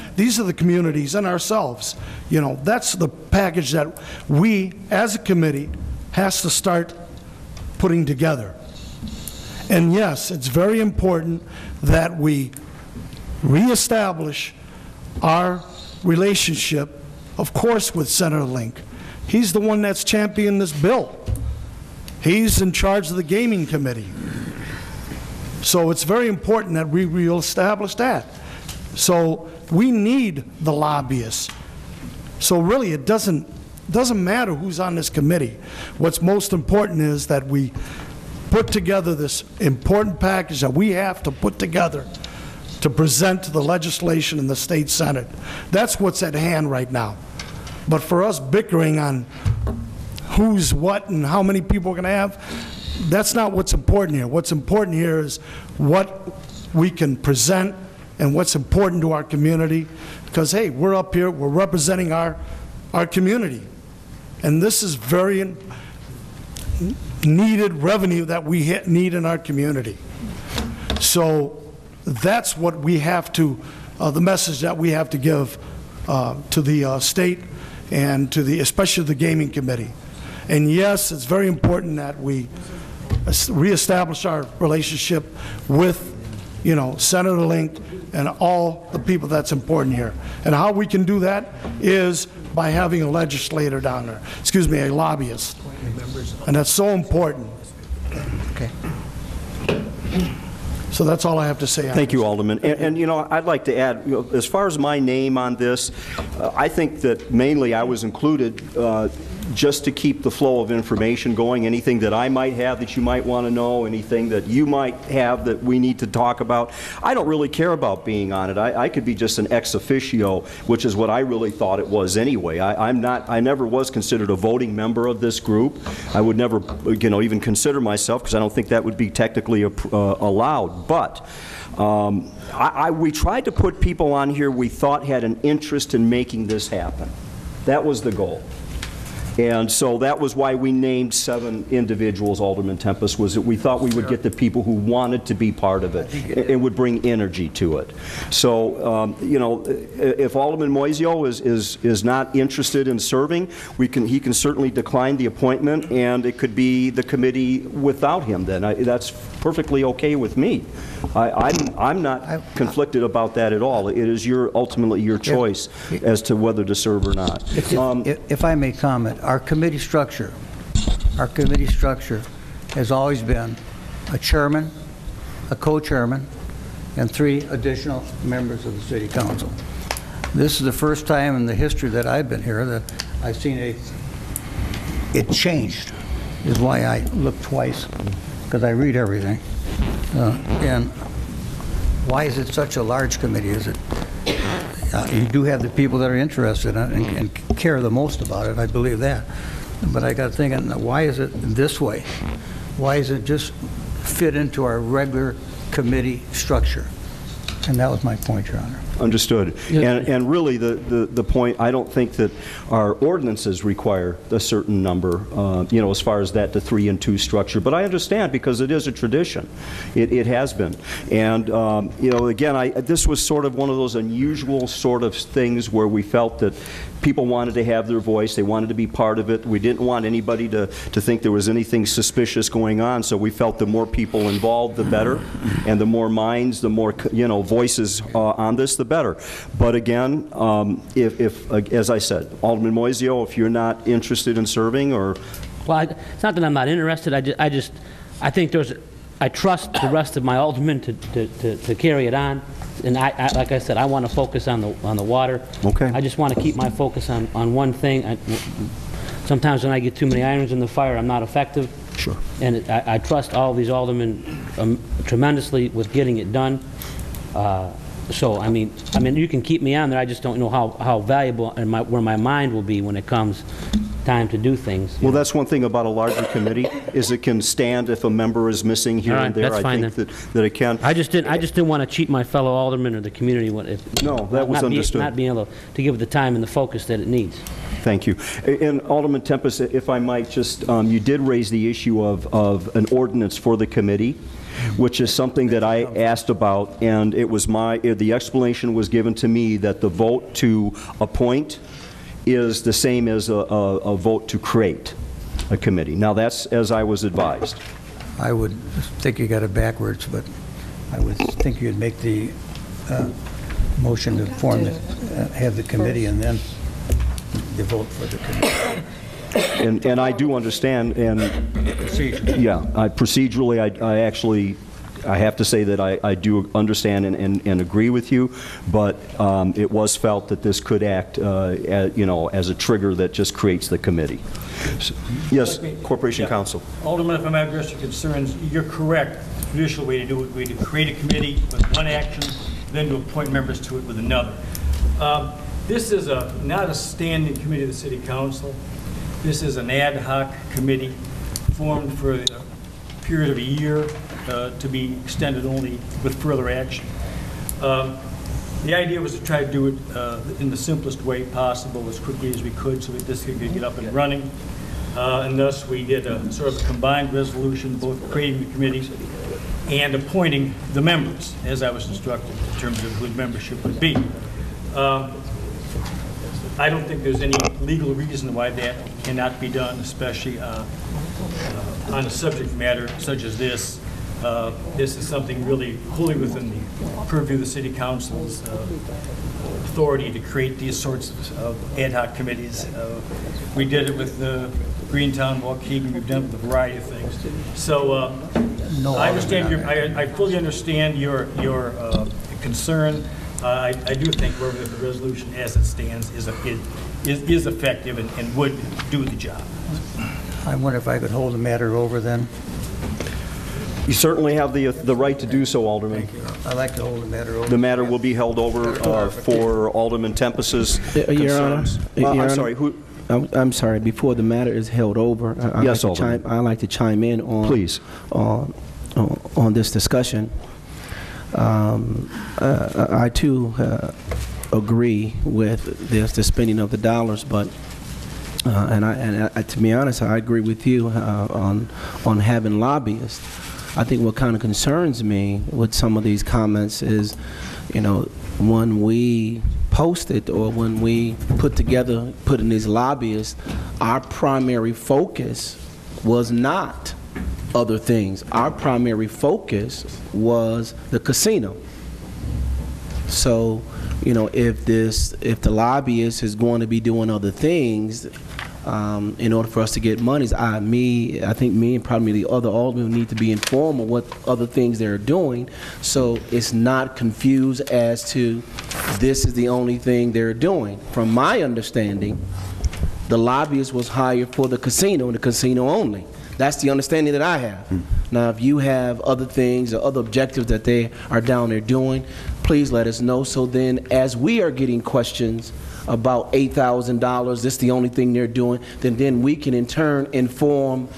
and ourselves. You know, that's the package that we as a committee has to start putting together. And yes, it's very important that we reestablish our relationship, of course, with Senator Link. He's the one that's championing this bill. He's in charge of the gaming committee. So it's very important that we reestablish that. So we need the lobbyists. So really, it doesn't matter who's on this committee. What's most important is that we put together this important package that we have to put together to present to the legislation in the state senate. That's what's at hand right now. But for us bickering on who's what and how many people we're going to have, that's not what's important here. What's important here is what we can present and what's important to our community. Because, hey, we're up here, we're representing our community. And this is very needed revenue that we need in our community. So that's what we have to, the message that we have to give to the state and to especially the gaming committee. And yes, it's very important that we reestablish our relationship with, Senator Link and all the people that's important here. And how we can do that is by having a legislator down there, a lobbyist. And that's so important. Okay. So that's all I have to say. Thank you, Alderman. And I'd like to add, as far as my name on this, I think that mainly I was included just to keep the flow of information going. Anything that I might have that you might want to know, anything that you might have that we need to talk about. I don't really care about being on it. I could be just an ex officio, which is what I really thought it was anyway. I never was considered a voting member of this group. I would never, even consider myself, because I don't think that would be technically allowed. But we tried to put people on here we thought had an interest in making this happen. That was the goal. And so that was why we named 7 individuals, Alderman Tempest, was that we thought we would get the people who wanted to be part of it and would bring energy to it. So, if Alderman Moisio is not interested in serving, he can certainly decline the appointment, and it could be the committee without him then. That's perfectly okay with me. I'm not conflicted about that at all. It is ultimately your choice as to whether to serve or not. If I may comment, our committee structure has always been a chairman, a co-chairman, and 3 additional members of the city council. This is the first time in the history that I've been here that I've seen it changed, is why I look twice, because I read everything. And why is it such a large committee? Is it you do have the people that are interested in it and care the most about it, I believe that. But I got thinking, why is it this way? Why is it just fit into our regular committee structure? And that was my point, Your Honor. Understood. And really, the point, I don't think that our ordinances require a certain number, as far as that, the 3 and 2 structure. But I understand, because it is a tradition. It has been. And, again, this was sort of one of those unusual sort of things where we felt that people wanted to have their voice. They wanted to be part of it. We didn't want anybody to think there was anything suspicious going on. So we felt the more people involved, the better. And the more minds, the more, voices on this, the better. But again, if as I said, Alderman Moisio, if you're not interested in serving, or... Well, it's not that I'm not interested. I think I trust the rest of my aldermen to carry it on. And like I said, I want to focus on the water. Okay. I just want to keep my focus on one thing. Sometimes when I get too many irons in the fire, I'm not effective. Sure. And I trust all these aldermen tremendously with getting it done. So I mean, you can keep me on there. I just don't know how valuable and where my mind will be when it comes time to do things. Well, that's one thing about a larger committee, is it can stand if a member is missing here and there. That's fine, I think that it can. I just didn't want to cheat my fellow aldermen or the community. No, that was understood. Not being able to give it the time and the focus that it needs. Thank you. And Alderman Tempest, if I might just, you did raise the issue of an ordinance for the committee, which is something that I asked about, and it was the explanation was given to me that the vote to appoint is the same as a vote to create a committee. Now, that's as I was advised. I would think you got it backwards, but I would think you'd make the motion to have the committee, and then the vote for the committee. And I do understand, and yeah, procedurally, I actually, I have to say that I do understand and agree with you, but it was felt that this could act, you know, as a trigger that just creates the committee. So, yes, Corporation Counsel. Alderman, if I may address your concerns, you're correct. The traditional way to do it would be to create a committee with one action, then to appoint members to it with another. This is not a standing committee of the City Council. This is an ad hoc committee formed for a period of a year to be extended only with further action. The idea was to try to do it in the simplest way possible, as quickly as we could, so that this could get up and running. And thus we did a sort of a combined resolution, both creating the committee and appointing the members, as I was instructed, in terms of who the membership would be. I don't think there's any legal reason why that cannot be done, especially on a subject matter such as this. This is something really wholly within the purview of the City Council's authority to create these sorts of ad hoc committees. We did it with Greentown, Waukegan. We've done it with a variety of things. So I understand I fully understand your concern. I do think, however, that the resolution as it stands is effective and would do the job. I wonder if I could hold the matter over then. You certainly have the right to do so, Alderman. Thank you. I'd like to hold the matter over. The matter will be held over for Alderman Tempest's concerns. I'm sorry. Who? I'm sorry. Before the matter is held over, yes, Alderman. I'd like to chime in on please on this discussion. I too agree with the spending of the dollars, but to be honest, I agree with you on having lobbyists. I think what kind of concerns me with some of these comments is, you know, when we posted or when we put in these lobbyists, our primary focus was not other things. Our primary focus was the casino. So, you know, if the lobbyist is going to be doing other things, in order for us to get monies, I think me and probably the other aldermen need to be informed of what other things they're doing, so it's not confused as to this is the only thing they're doing. From my understanding, the lobbyist was hired for the casino and the casino only. That's the understanding that I have. Now, if you have other things or other objectives that they are down there doing, please let us know. So then, as we are getting questions about $8,000, this is the only thing they're doing, then we can in turn inform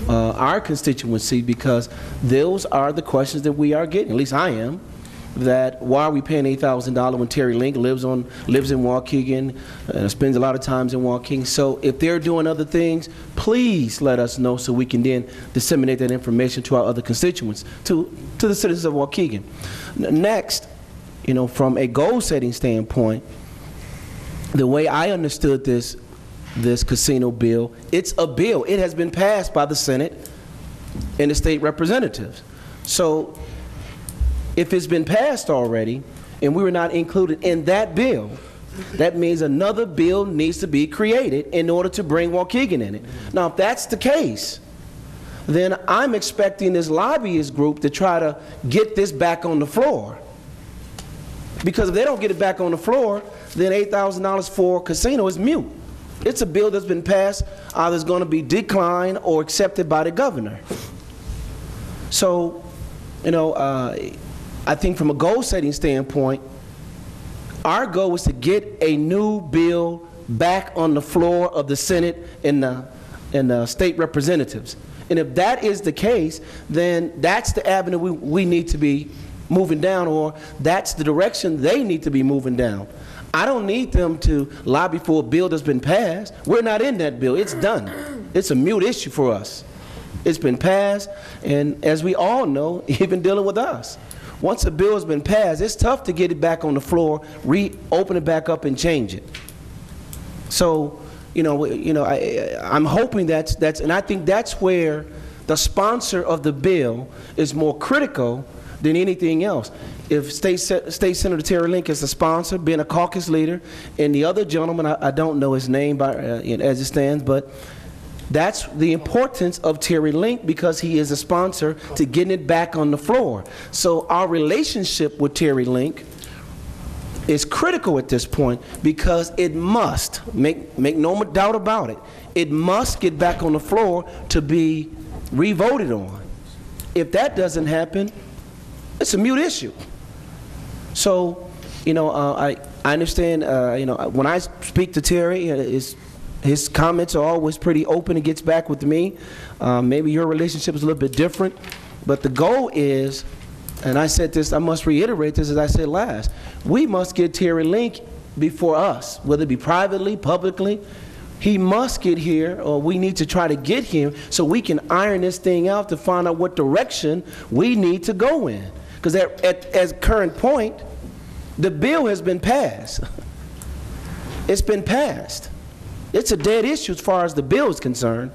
our constituency, because those are the questions that we are getting, at least I am, that why are we paying $8,000 when Terry Link lives in Waukegan, spends a lot of times in Waukegan. So if they're doing other things, please let us know so we can then disseminate that information to our other constituents, to the citizens of Waukegan. Next, you know, from a goal-setting standpoint, the way I understood this casino bill, it's a bill. It has been passed by the Senate and the state representatives. So if it's been passed already and we were not included in that bill, that means another bill needs to be created in order to bring Waukegan in it. Now, if that's the case, then I'm expecting this lobbyist group to try to get this back on the floor. Because if they don't get it back on the floor, then $8,000 for casino is mute. It's a bill that's been passed, either it's going to be declined or accepted by the governor. So, you know, I think from a goal-setting standpoint, our goal was to get a new bill back on the floor of the Senate and the state representatives. And if that is the case, then that's the avenue we need to be moving down, or that's the direction they need to be moving down. I don't need them to lobby for a bill that's been passed. We're not in that bill. It's done. It's a mute issue for us. It's been passed, and as we all know, even dealing with us, once a bill has been passed, it's tough to get it back on the floor, reopen it back up and change it. So, I'm hoping that's, and I think that's where the sponsor of the bill is more critical than anything else. If State Senator Terry Link is the sponsor, being a caucus leader, and the other gentleman, I don't know his name as it stands, but That's the importance of Terry Link, because he is a sponsor to getting it back on the floor. So our relationship with Terry Link is critical at this point, because it must, make no doubt about it, it must get back on the floor to be re-voted on. If that doesn't happen, it's a mute issue. So, you know, I understand, you know, when I speak to Terry, his comments are always pretty open and gets back with me. Maybe your relationship is a little bit different, but the goal is, and I said this, I must reiterate this as I said last, we must get Terry Link before us, whether it be privately, publicly. He must get here, or we need to try to get him so we can iron this thing out to find out what direction we need to go in. Because at current point, the bill has been passed. It's been passed. It's a dead issue as far as the bill is concerned.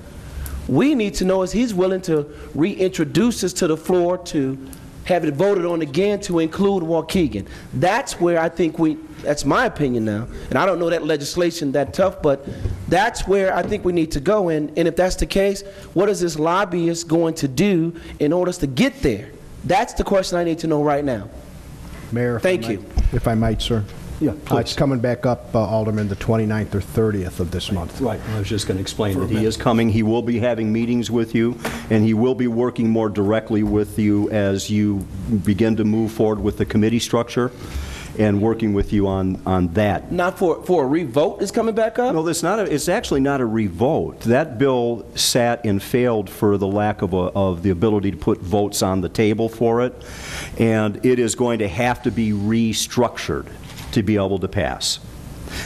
We need to know if he's willing to reintroduce us to the floor to have it voted on again to include Waukegan. That's where I think that's my opinion now, and I don't know that legislation that tough, but that's where I think we need to go. And if that's the case, what is this lobbyist going to do in order to get there? That's the question I need to know right now. Mayor, thank you. If I might, sir. Yeah, it's coming back up, Alderman, the 29th or 30th of this month. Right. I was just going to explain that he is coming. He will be having meetings with you, and he will be working more directly with you as you begin to move forward with the committee structure and working with you on that. Not for a revote is coming back up? No, it's actually not a revote. That bill sat and failed for the lack of the ability to put votes on the table for it, and it is going to have to be restructured to be able to pass.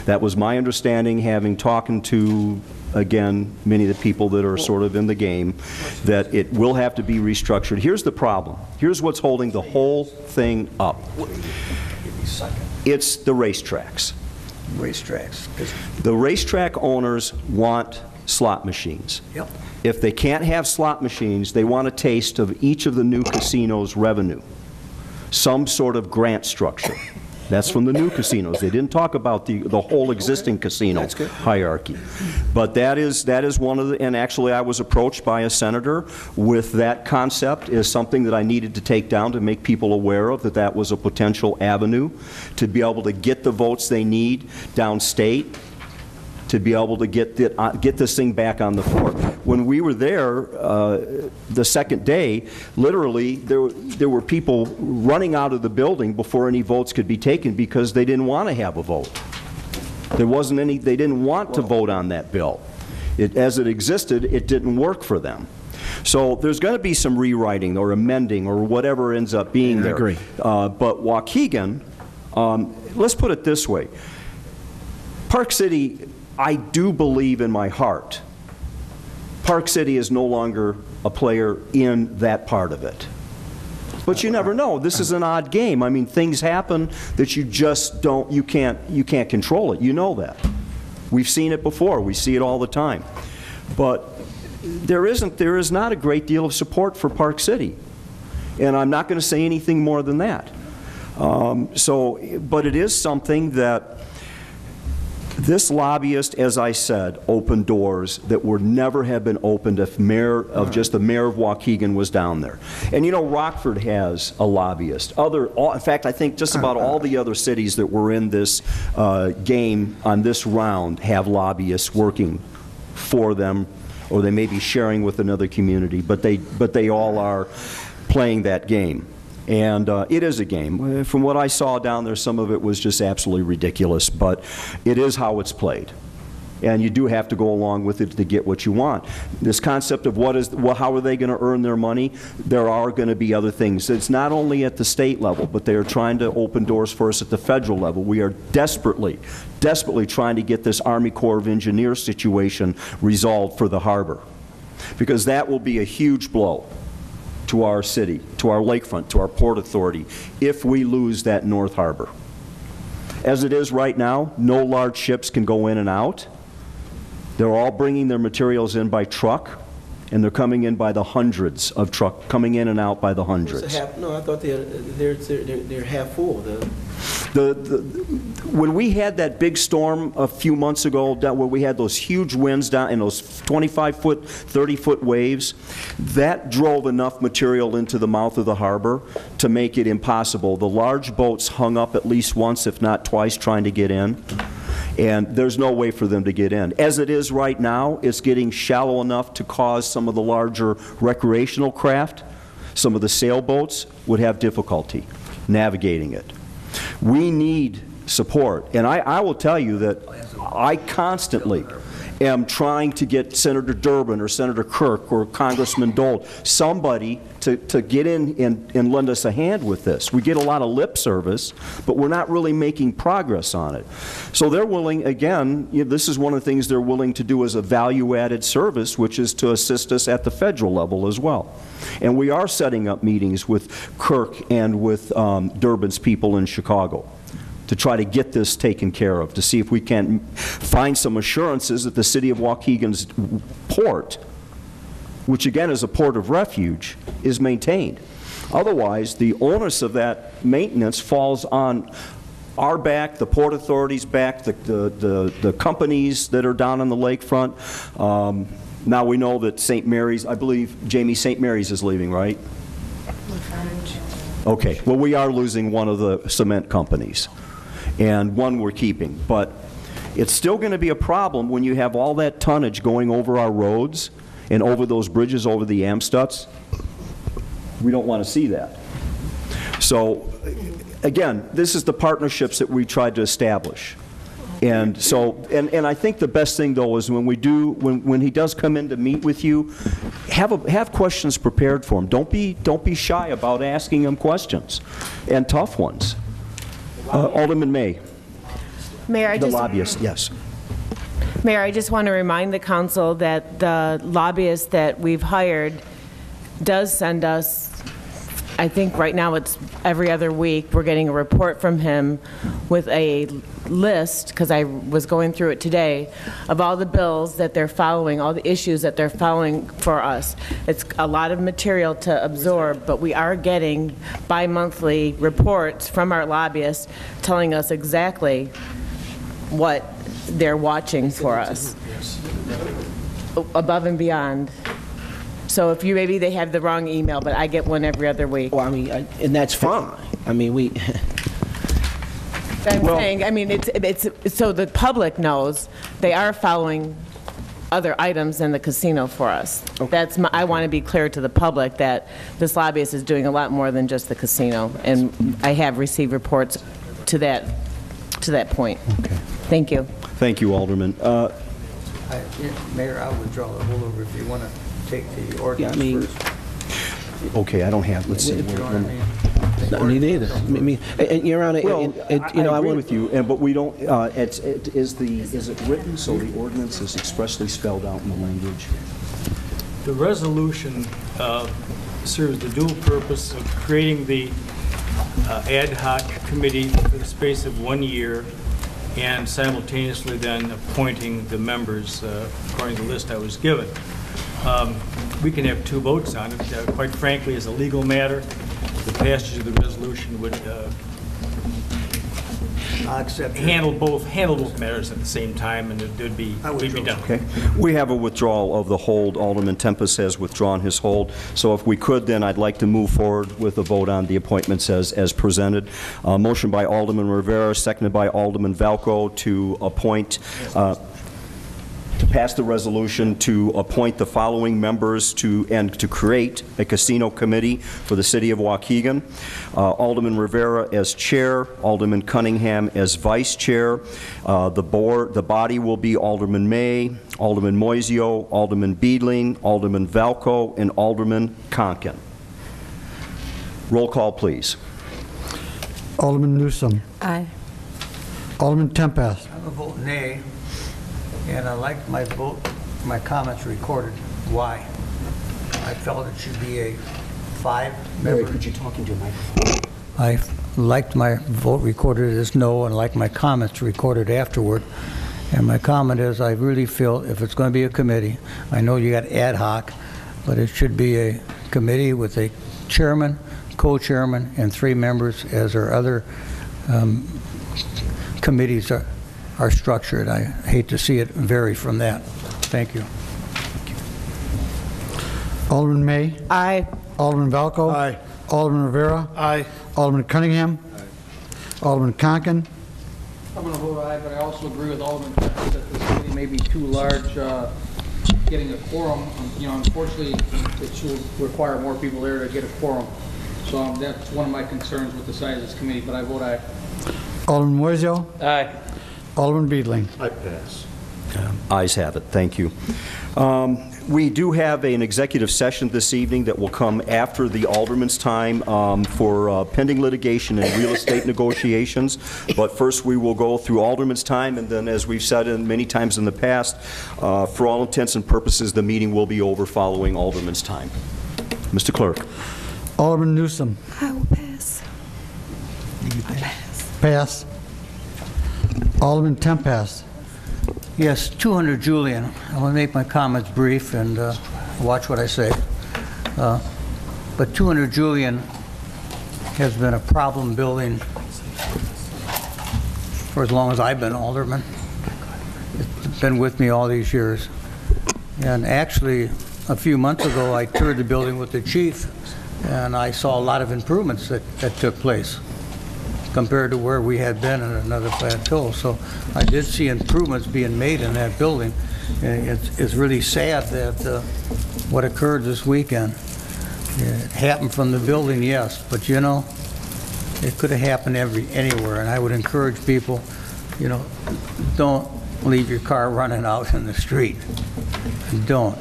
That was my understanding, having talked to, again, many of the people that are sort of in the game, that it will have to be restructured. Here's the problem. Here's what's holding the whole thing up. It's the racetracks. The racetrack owners want slot machines. Yep. If they can't have slot machines, they want a taste of each of the new casinos' revenue. Some sort of grant structure. That's from the new casinos. They didn't talk about the whole existing casino hierarchy. But that is one of the, and actually I was approached by a senator with that concept as something that I needed to take down to make people aware of, that was a potential avenue to be able to get the votes they need downstate, to be able to get this thing back on the floor. When we were there the second day, literally there were people running out of the building before any votes could be taken because they didn't want to have a vote. There wasn't any, they didn't want to vote on that bill. As it existed, it didn't work for them. So there's going to be some rewriting or amending or whatever ends up being there. I agree. But Waukegan, let's put it this way. Park City, I do believe in my heart, Park City is no longer a player in that part of it. But you never know. This is an odd game. I mean, things happen that you just don't, you can't control it. You know that. We've seen it before. We see it all the time. But there is not a great deal of support for Park City. And I'm not going to say anything more than that. But it is something that this lobbyist, as I said, opened doors that would never have been opened if the mayor of Waukegan was down there. And you know, Rockford has a lobbyist. In fact, I think just about all the other cities that were in this game on this round have lobbyists working for them, or they may be sharing with another community, but they all are playing that game. And it is a game. From what I saw down there, some of it was just absolutely ridiculous, but it is how it's played. And you do have to go along with it to get what you want. This concept of how are they going to earn their money, there are going to be other things. It's not only at the state level, but they are trying to open doors for us at the federal level. We are desperately trying to get this Army Corps of Engineers situation resolved for the harbor, because that will be a huge blow to our city, to our lakefront, to our Port Authority, if we lose that North Harbor. As it is right now, no large ships can go in and out. They're all bringing their materials in by truck, and they're coming in by the hundreds of trucks, coming in and out by the hundreds. No, I thought they're half full. When we had that big storm a few months ago, where we had those huge winds down and those 25-foot, 30-foot waves, that drove enough material into the mouth of the harbor to make it impossible. The large boats hung up at least once, if not twice, trying to get in. And there's no way for them to get in. As it is right now, it's getting shallow enough to cause some of the larger recreational craft, some of the sailboats, would have difficulty navigating it. We need support. And I will tell you that I constantly am trying to get Senator Durbin or Senator Kirk or Congressman Dole, somebody to get in and lend us a hand with this. We get a lot of lip service, but we're not really making progress on it. So they're willing, again, this is one of the things they're willing to do as a value-added service, which is to assist us at the federal level as well. And we are setting up meetings with Kirk and with Durbin's people in Chicago to try to get this taken care of, to see if we can find some assurances that the city of Waukegan's port, which again is a port of refuge, is maintained. Otherwise, the onus of that maintenance falls on our back, the Port Authority's back, the companies that are down on the lakefront. Now we know that St. Mary's, I believe, Jamie, St. Mary's is leaving, right? Okay, well, we are losing one of the cement companies, and one we're keeping. But it's still going to be a problem when you have all that tonnage going over our roads and over those bridges over the Amstuts. We don't want to see that. So, again, this is the partnerships that we tried to establish. And so, and I think the best thing, though, is when we do, when he does come in to meet with you, have questions prepared for him. Don't be shy about asking him questions, and tough ones. Alderman May. Mayor, the lobbyist, yes. Mayor, I just want to remind the council that the lobbyist that we've hired does send us, I think right now it's every other week, we're getting a report from him with a list, because I was going through it today, of all the bills that they're following, all the issues that they're following for us. It's a lot of material to absorb, but we are getting bi-monthly reports from our lobbyists telling us exactly what they're watching for us, above and beyond. So if you, maybe they have the wrong email, but I get one every other week. Well, I mean, and that's fine. I mean, we... I'm saying, I mean, it's so the public knows they are following other items in the casino for us. Okay. That's I want to be clear to the public that this lobbyist is doing a lot more than just the casino, and I have received reports to that point. Okay. Thank you. Thank you, Alderman. Mayor, I'll withdraw the holdover if you want to take the ordinance first. Okay, I don't have, let's see. Me neither. Your Honor, well, you know, I agree with you, but we don't, is it written so the ordinance is expressly spelled out in the language? The resolution serves the dual purpose of creating the ad hoc committee for the space of 1 year and simultaneously then appointing the members according to the list I was given. We can have 2 votes on it. Quite frankly, as a legal matter, the passage of the resolution would handle both matters at the same time, and it would be done. Okay. We have a withdrawal of the hold. Alderman Tempest has withdrawn his hold. So if we could, then I'd like to move forward with a vote on the appointments as presented. Motion by Alderman Rivera, seconded by Alderman Valco to appoint. To pass the resolution to appoint the following members and to create a casino committee for the city of Waukegan. Alderman Rivera as chair, Alderman Cunningham as vice chair. The body will be Alderman May, Alderman Moisio, Alderman Beedling, Alderman Valco, and Alderman Conkin. Roll call, please. Alderman Newsom. Aye. Alderman Tempest. I'm a vote nay. And I like my vote, my comments recorded. Why? I felt it should be a 5-member. Mary, could you talk into your microphone? I liked my vote recorded as no, and like my comments recorded afterward. And my comment is, I really feel if it's going to be a committee, I know you got ad hoc, but it should be a committee with a chairman, co-chairman, and 3 members as our other committees are structured. I hate to see it vary from that. Thank you. Alderman May. Aye. Alderman Valco. Aye. Alderman Rivera. Aye. Alderman Cunningham. Alderman Conken. I'm going to vote aye, but I also agree with Alderman Peppers that this committee may be too large getting a quorum. You know, unfortunately, it should require more people there to get a quorum. So that's one of my concerns with the size of this committee, but I vote aye. Alderman Moiseo. Aye. Alderman Beedling. I pass. Ayes have it. Thank you. We do have an executive session this evening that will come after the alderman's time for pending litigation and real estate negotiations. But first we will go through alderman's time, and then, as we've said many times in the past, for all intents and purposes, the meeting will be over following alderman's time. Mr. Clerk. Alderman Newsom. I will pass. Pass. Alderman Tempest. Yes, 200 Julian. I want to make my comments brief and watch what I say. But 200 Julian has been a problem building for as long as I've been alderman. It's been with me all these years. And actually, a few months ago, I toured the building with the chief, and I saw a lot of improvements that took place compared to where we had been in another plateau. So I did see improvements being made in that building. And it's really sad that what occurred this weekend, it happened from the building, yes, but you know, it could have happened anywhere. And I would encourage people, you know, don't leave your car running out in the street. Don't.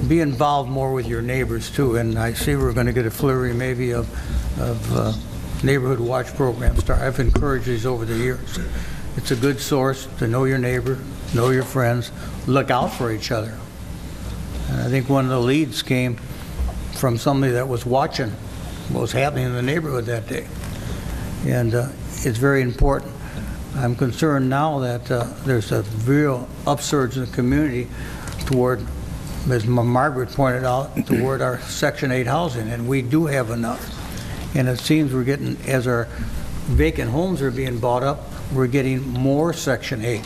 Be involved more with your neighbors too. And I see we're going to get a flurry maybe of neighborhood watch program start. I've encouraged these over the years. It's a good source to know your neighbor, know your friends, look out for each other. And I think one of the leads came from somebody that was watching what was happening in the neighborhood that day. And it's very important. I'm concerned now that there's a real upsurge in the community toward, as Margaret pointed out, toward our Section 8 housing, and we do have enough. And it seems we're getting, as our vacant homes are being bought up, we're getting more Section 8.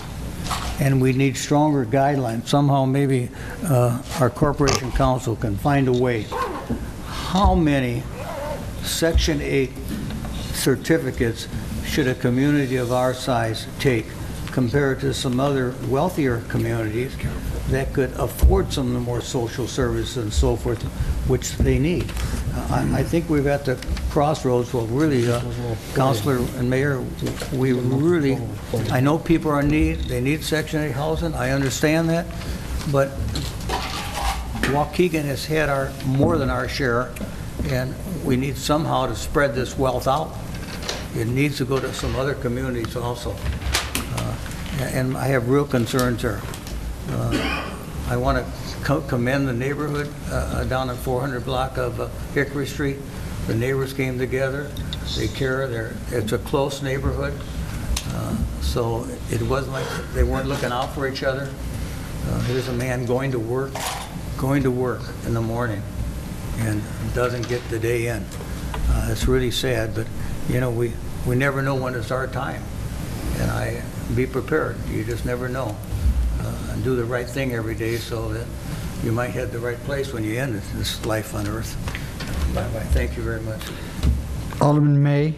And we need stronger guidelines. Somehow maybe our Corporation Council can find a way. How many Section 8 certificates should a community of our size take compared to some other wealthier communities that could afford some of the more social services and so forth, which they need? I think we've at the crossroads. Well, really, Councilor and Mayor, we really, I know people are in need. They need Section 8 housing. I understand that. But Waukegan has had more than our share, and we need somehow to spread this wealth out. It needs to go to some other communities also. And I have real concerns there. I want to commend the neighborhood down in 400 block of Hickory Street. The neighbors came together. They care. It's a close neighborhood. So it wasn't like they weren't looking out for each other. Here's a man going to work in the morning and doesn't get the day in. It's really sad, but you know, we never know when it's our time. And be prepared. You just never know. And do the right thing every day so that you might head the right place when you end this life on earth. Bye-bye. Thank you very much. Alderman May.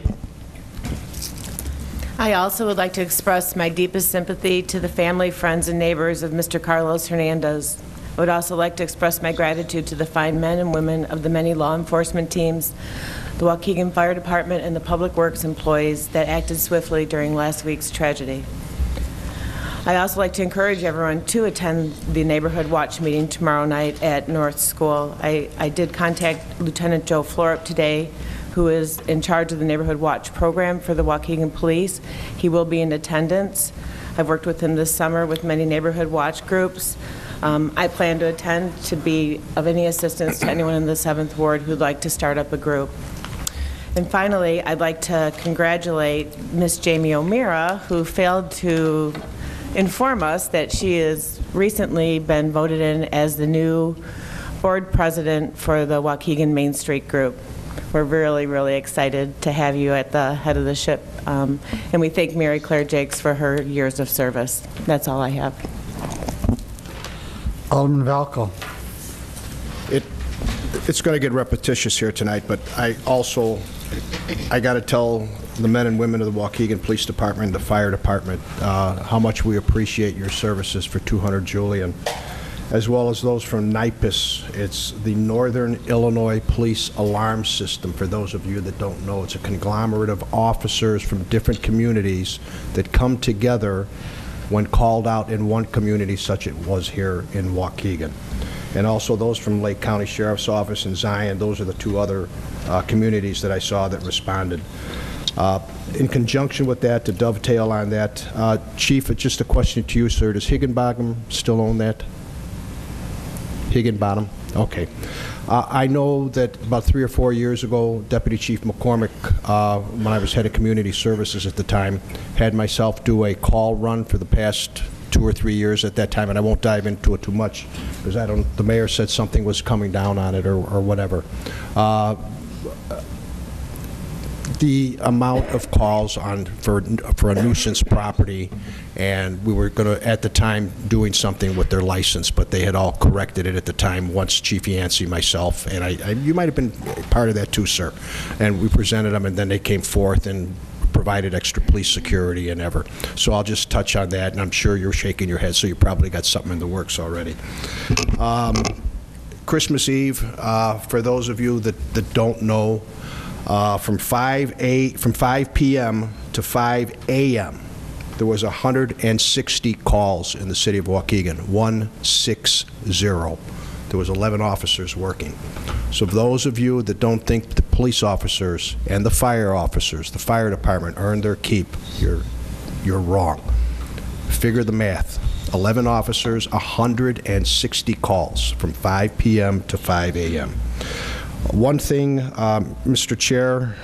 I also would like to express my deepest sympathy to the family, friends, and neighbors of Mr. Carlos Hernandez. I would also like to express my gratitude to the fine men and women of the many law enforcement teams, the Waukegan Fire Department, and the Public Works employees that acted swiftly during last week's tragedy. I also like to encourage everyone to attend the Neighborhood Watch meeting tomorrow night at North School. I did contact Lieutenant Joe Florup today, who is in charge of the Neighborhood Watch program for the Waukegan Police. He will be in attendance. I've worked with him this summer with many Neighborhood Watch groups. I plan to attend to be of any assistance to anyone in the 7th Ward who'd like to start up a group. And finally, I'd like to congratulate Miss Jamie O'Meara, who failed to inform us that she has recently been voted in as the new board president for the Waukegan Main Street Group. we're really, really excited to have you at the head of the ship. And we thank Mary Claire Jakes for her years of service. That's all I have. Alderman Valco. It's going to get repetitious here tonight, but I got to tell the men and women of the Waukegan Police Department and the Fire Department how much we appreciate your services for 200 Julian, as well as those from NIPUS. It's the Northern Illinois Police Alarm System. For those of you that don't know, it's a conglomerate of officers from different communities that come together when called out in one community, such it was here in Waukegan. And also those from Lake County Sheriff's Office and Zion. Those are the two other communities that I saw that responded. In conjunction with that, to dovetail on that, Chief, it's just a question to you, sir. Does Higginbottom still own that? Higginbottom? Okay. I know that about 3 or 4 years ago, Deputy Chief McCormick, when I was head of community services at the time, had myself do a call run for the past 2 or 3 years at that time, and I won't dive into it too much because the mayor said something was coming down on it or whatever. The amount of calls for a nuisance property, and we were going to, at the time, doing something with their license, but they had all corrected it at the time once Chief Yancey, myself, and you might have been part of that too, sir. And we presented them, and then they came forth and provided extra police security and ever. So I'll just touch on that, and I'm sure you're shaking your head, so you probably got something in the works already. Christmas Eve, for those of you that don't know, from 5 p.m. to 5 a.m., there was 160 calls in the city of Waukegan, 160. There was 11 officers working. So for those of you that don't think the police officers and the fire officers, the fire department, earned their keep, you're wrong. Figure the math. 11 officers, 160 calls from 5 p.m. to 5 a.m. One thing, Mr. Chair,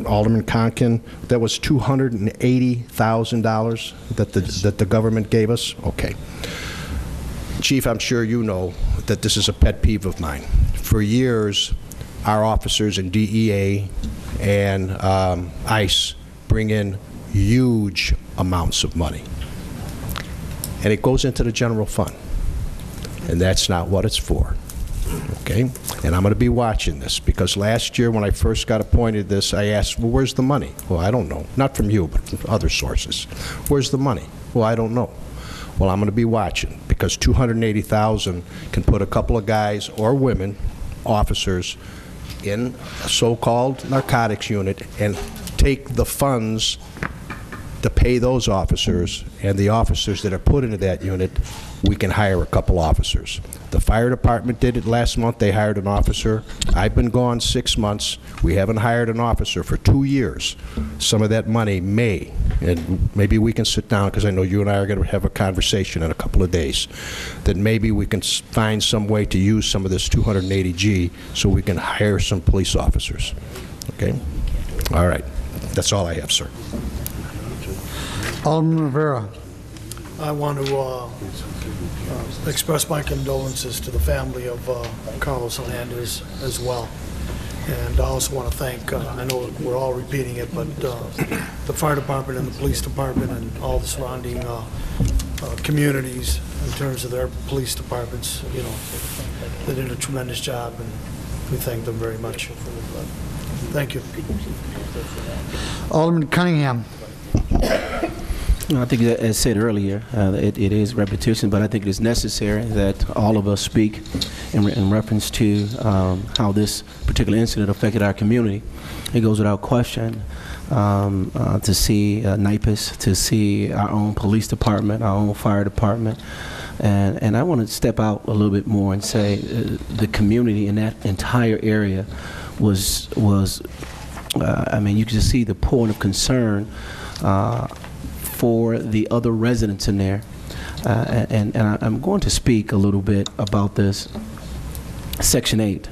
Alderman Conkin, that was $280,000 that the government gave us. Okay. Chief, I'm sure you know that this is a pet peeve of mine. For years, our officers in DEA and ICE bring in huge amounts of money. And it goes into the general fund. And that's not what it's for. Okay? And I'm going to be watching this, because last year when I first got appointed this, I asked, well, where's the money? Well, I don't know. Not from you, but from other sources. Where's the money? Well, I don't know. Well, I'm going to be watching, because $280,000 can put a couple of guys or women, officers, in a so-called narcotics unit and take the funds to pay those officers, and the officers that are put into that unit, we can hire a couple officers. The fire department did it last month. They hired an officer. I've been gone 6 months. We haven't hired an officer for 2 years. Some of that money may, and maybe we can sit down, because I know you and I are going to have a conversation in a couple of days, that maybe we can find some way to use some of this 280G so we can hire some police officers. Okay? All right. That's all I have, sir. Alderman Rivera. I want to express my condolences to the family of Carlos Hernandez as well. And I also want to thank, I know we're all repeating it, but the fire department and the police department and all the surrounding communities in terms of their police departments. You know, they did a tremendous job, and we thank them very much. Thank you. Alderman Cunningham. I think, as said earlier, it is repetition, but I think it is necessary that all of us speak in reference to how this particular incident affected our community. It goes without question to see NIPUS, to see our own police department, our own fire department. And I want to step out a little bit more and say the community in that entire area was I mean, you can just see the point of concern for the other residents in there. And I'm going to speak a little bit about this. Section 8.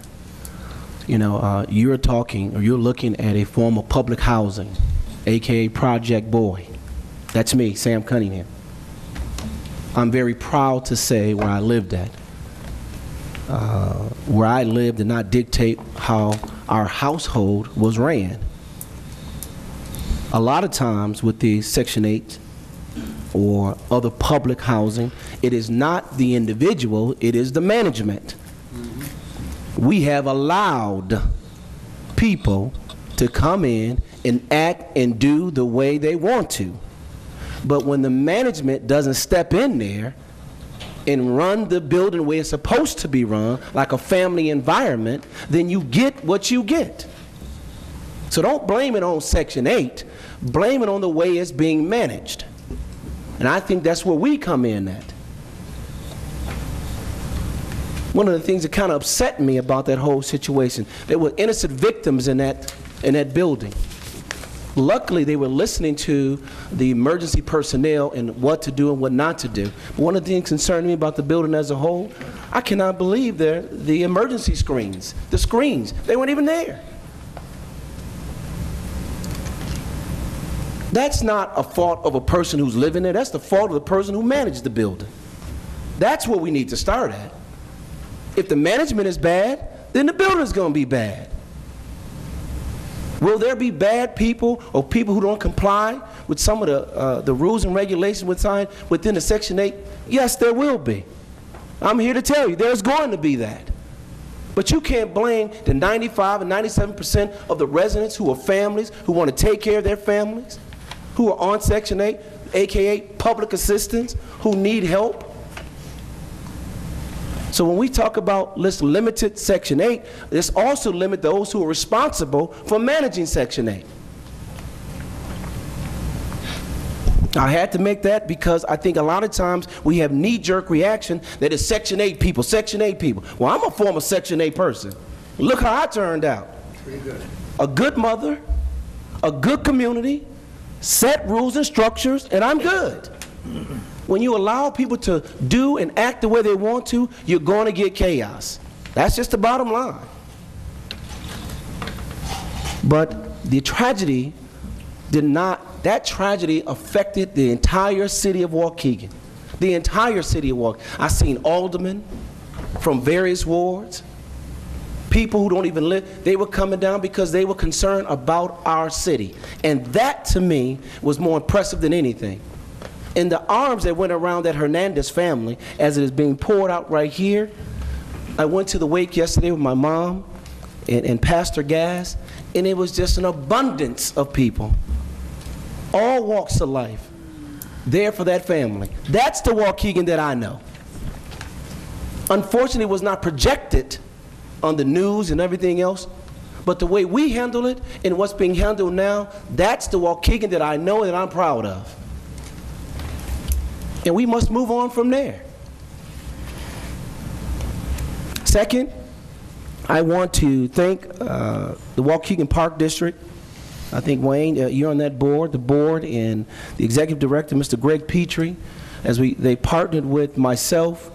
You know, you're talking, or you're looking at a form of public housing, aka Project Boy. That's me, Sam Cunningham. I'm very proud to say where I lived at. Where I lived did not dictate how our household was ran. A lot of times with the Section 8 or other public housing, it is not the individual, it is the management. We have allowed people to come in and act and do the way they want to. But when the management doesn't step in there and run the building the way it's supposed to be run, like a family environment, then you get what you get. So don't blame it on Section 8, blame it on the way it's being managed. And I think that's where we come in at. One of the things that kind of upset me about that whole situation, there were innocent victims in that building. Luckily, they were listening to the emergency personnel and what to do and what not to do. But one of the things concerning me about the building as a whole, I cannot believe the emergency screens, the screens, they weren't even there. That's not a fault of a person who's living there, that's the fault of the person who managed the building. That's where we need to start at. If the management is bad, then the building is going to be bad. Will there be bad people or people who don't comply with some of the rules and regulations within the Section 8? Yes, there will be. I'm here to tell you, there's going to be that. But you can't blame the 95 and 97% of the residents who are families, who want to take care of their families, who are on Section 8, aka public assistance, who need help. So when we talk about let's limit Section 8, let's also limit those who are responsible for managing Section 8. I had to make that because I think a lot of times we have knee-jerk reaction that is Section 8 people, Section 8 people. Well, I'm a former Section 8 person. Look how I turned out. Pretty good. A good mother, a good community, set rules and structures, and I'm good. When you allow people to do and act the way they want to, you're going to get chaos. That's just the bottom line. But the tragedy that tragedy affected the entire city of Waukegan. The entire city of Waukegan. I've seen aldermen from various wards, people who don't even live, they were coming down because they were concerned about our city. And that, to me, was more impressive than anything. In the arms that went around that Hernandez family, as it is being poured out right here, I went to the wake yesterday with my mom and Pastor Gass, and it was just an abundance of people, all walks of life, there for that family. That's the Waukegan that I know. Unfortunately, it was not projected on the news and everything else, but the way we handle it and what's being handled now, that's the Waukegan that I know and I'm proud of. And we must move on from there. Second, I want to thank the Waukegan Park District. I think, Wayne, you're on that board, the board and the executive director, Mr. Greg Petrie, as they partnered with myself,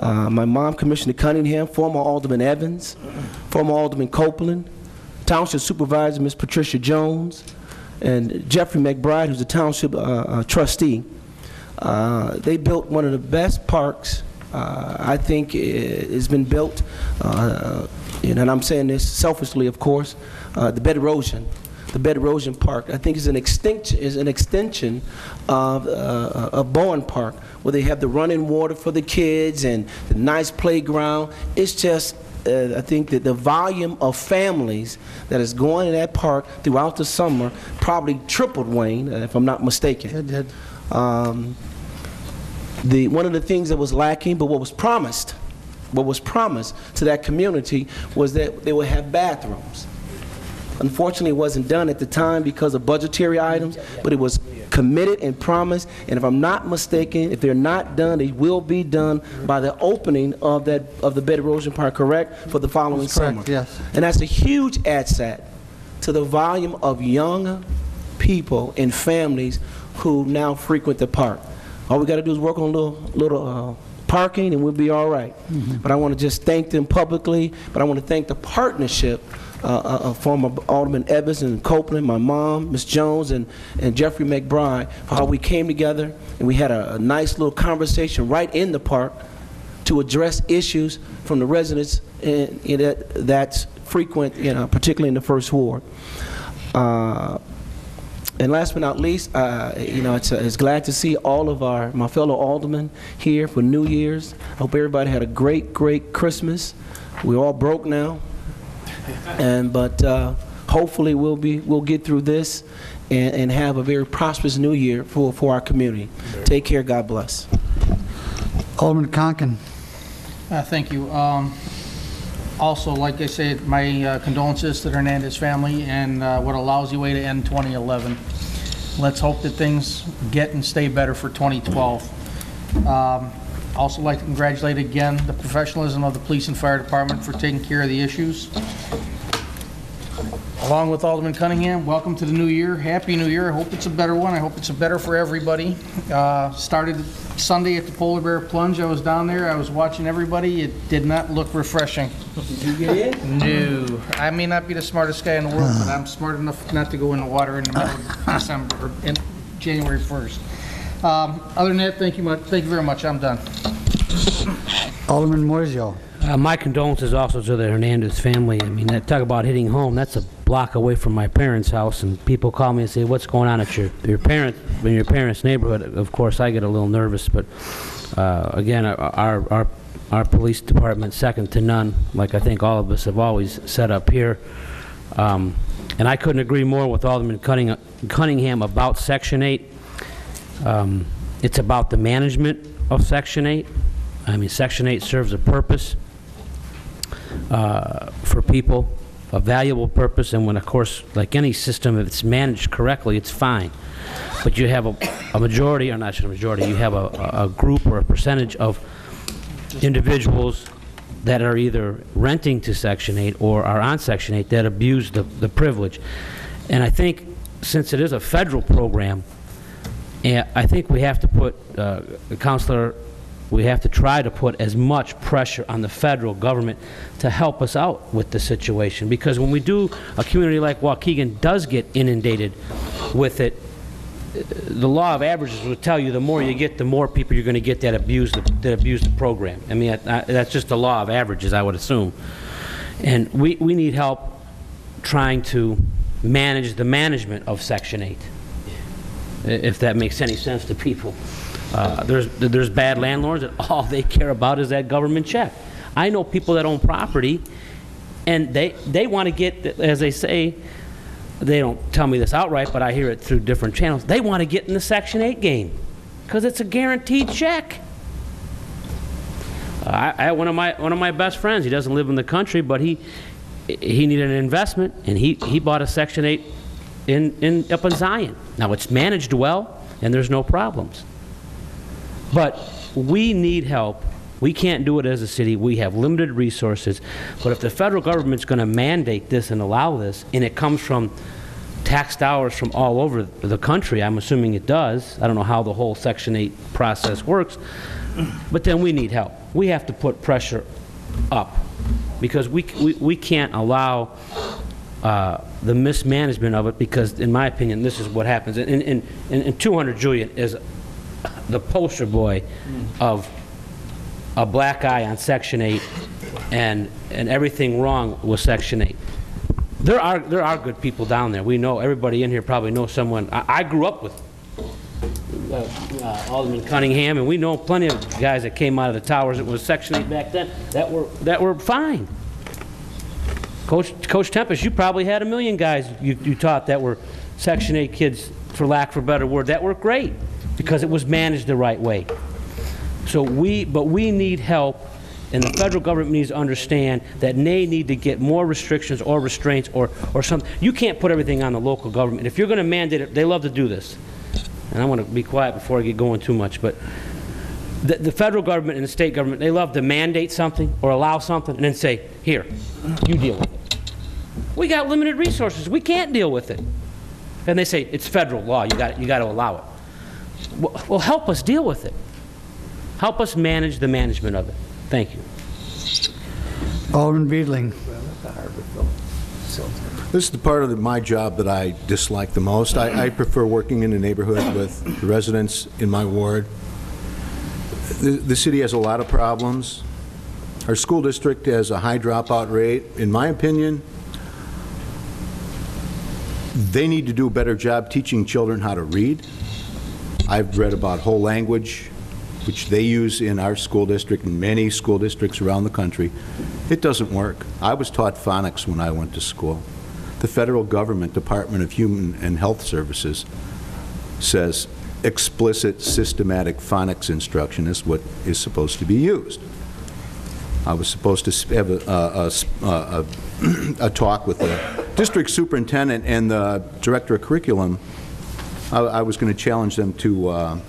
my mom, Commissioner Cunningham, former Alderman Evans, former Alderman Copeland, Township Supervisor, Ms. Patricia Jones, and Jeffrey McBride, who's a Township trustee. They built one of the best parks I think has been built, and I'm saying this selfishly, of course, the bed erosion park. I think is an extension of Bowen Park, where they have the running water for the kids and the nice playground. It's just I think that the volume of families that is going to that park throughout the summer probably tripled, Wayne, if I'm not mistaken. It did. One of the things that was lacking, but what was promised to that community was that they would have bathrooms. Unfortunately, it wasn't done at the time because of budgetary items, but it was committed and promised, and if I'm not mistaken, if they're not done, they will be done by the opening of the bed erosion park, correct, for the following summer. Yes. And that's a huge asset to the volume of young people and families who now frequent the park. All we got to do is work on a little parking, and we'll be all right. Mm-hmm. But I want to just thank them publicly, but I want to thank the partnership of former Alderman Evans and Copeland, my mom, Ms. Jones, and Jeffrey McBride, for how we came together and we had a nice little conversation right in the park to address issues from the residents that's frequent, particularly in the First Ward. And last but not least, it's glad to see all of my fellow aldermen here for New Year's. I hope everybody had a great, great Christmas. We're all broke now, but hopefully we'll get through this and have a very prosperous New Year for our community. Take care. God bless. Alderman Conken. Thank you. Also, like I said, my condolences to the Hernandez family and what a lousy way to end 2011. Let's hope that things get and stay better for 2012. Also like to congratulate again the professionalism of the police and fire department for taking care of the issues. Along with Alderman Cunningham, welcome to the new year. Happy New Year. I hope it's a better one. I hope it's a better for everybody. Started Sunday at the Polar Bear Plunge. I was down there. I was watching everybody. It did not look refreshing. Did you get in? No. I may not be the smartest guy in the world, but I'm smart enough not to go in the water in the middle of December or in January 1st. Other than that, thank you very much. I'm done. Alderman Moiseo. My condolences also to the Hernandez family. I mean, talk about hitting home. That's a block away from my parents' house, and people call me and say, "What's going on at your parents' neighborhood?" Of course, I get a little nervous, but again, our police department second to none. Like I think all of us have always set up here, and I couldn't agree more with Alderman Cunningham about Section 8. It's about the management of Section 8. I mean, Section 8 serves a purpose for people, a valuable purpose, and when, of course, like any system, if it's managed correctly, it's fine. But you have a majority, or not just a majority, you have a group or a percentage of individuals that are either renting to Section 8 or are on Section 8 that abuse the privilege. And I think since it is a federal program, I think we have to put, Counselor, we have to try to put as much pressure on the federal government to help us out with the situation. Because when we do, a community like Waukegan does get inundated with it, the law of averages will tell you the more you get, the more people you're going to get that abuse the program. I mean, that's just the law of averages, I would assume. And we need help trying to manage the management of Section 8, if that makes any sense to people. There's bad landlords that all they care about is that government check. I know people that own property, and they want to get, as they say, they don't tell me this outright, but I hear it through different channels, they want to get in the Section 8 game because it's a guaranteed check. I one of my best friends, he doesn't live in the country, but he needed an investment, and he bought a Section 8 up in Zion. Now it's managed well, and there's no problems. But we need help. We can't do it as a city. We have limited resources. But if the federal government's going to mandate this and allow this, and it comes from tax dollars from all over the country, I'm assuming it does. I don't know how the whole Section 8 process works. But then we need help. We have to put pressure up because we can't allow the mismanagement of it, because in my opinion, this is what happens. And 200 Julian is the poster boy of a black eye on Section 8 and everything wrong with Section 8. There are good people down there. We know, everybody in here probably knows someone. I grew up with Alderman Cunningham, and we know plenty of guys that came out of the towers that was Section 8 back then that were fine. Coach Tempest, you probably had a million guys you taught that were Section 8 kids, for lack of a better word, that were great because it was managed the right way. So but we need help, and the federal government needs to understand that they need to get more restrictions or restraints or something. You can't put everything on the local government. If you're going to mandate it, they love to do this. And I want to be quiet before I get going too much, but the federal government and the state government, they love to mandate something or allow something and then say, here, you deal with it. We got limited resources. We can't deal with it. And they say, it's federal law. You got to allow it. Well, help us deal with it. Help us manage the management of it. Thank you. Alderman Beedling. This is the part of my job that I dislike the most. I prefer working in the neighborhood with the residents in my ward. The city has a lot of problems. Our school district has a high dropout rate. In my opinion, they need to do a better job teaching children how to read. I've read about whole language, which they use in our school district and many school districts around the country. It doesn't work. I was taught phonics when I went to school. The federal government Department of Human and Health Services says explicit systematic phonics instruction is what is supposed to be used. I was supposed to have a talk with the district superintendent and the director of curriculum. I was going to challenge them to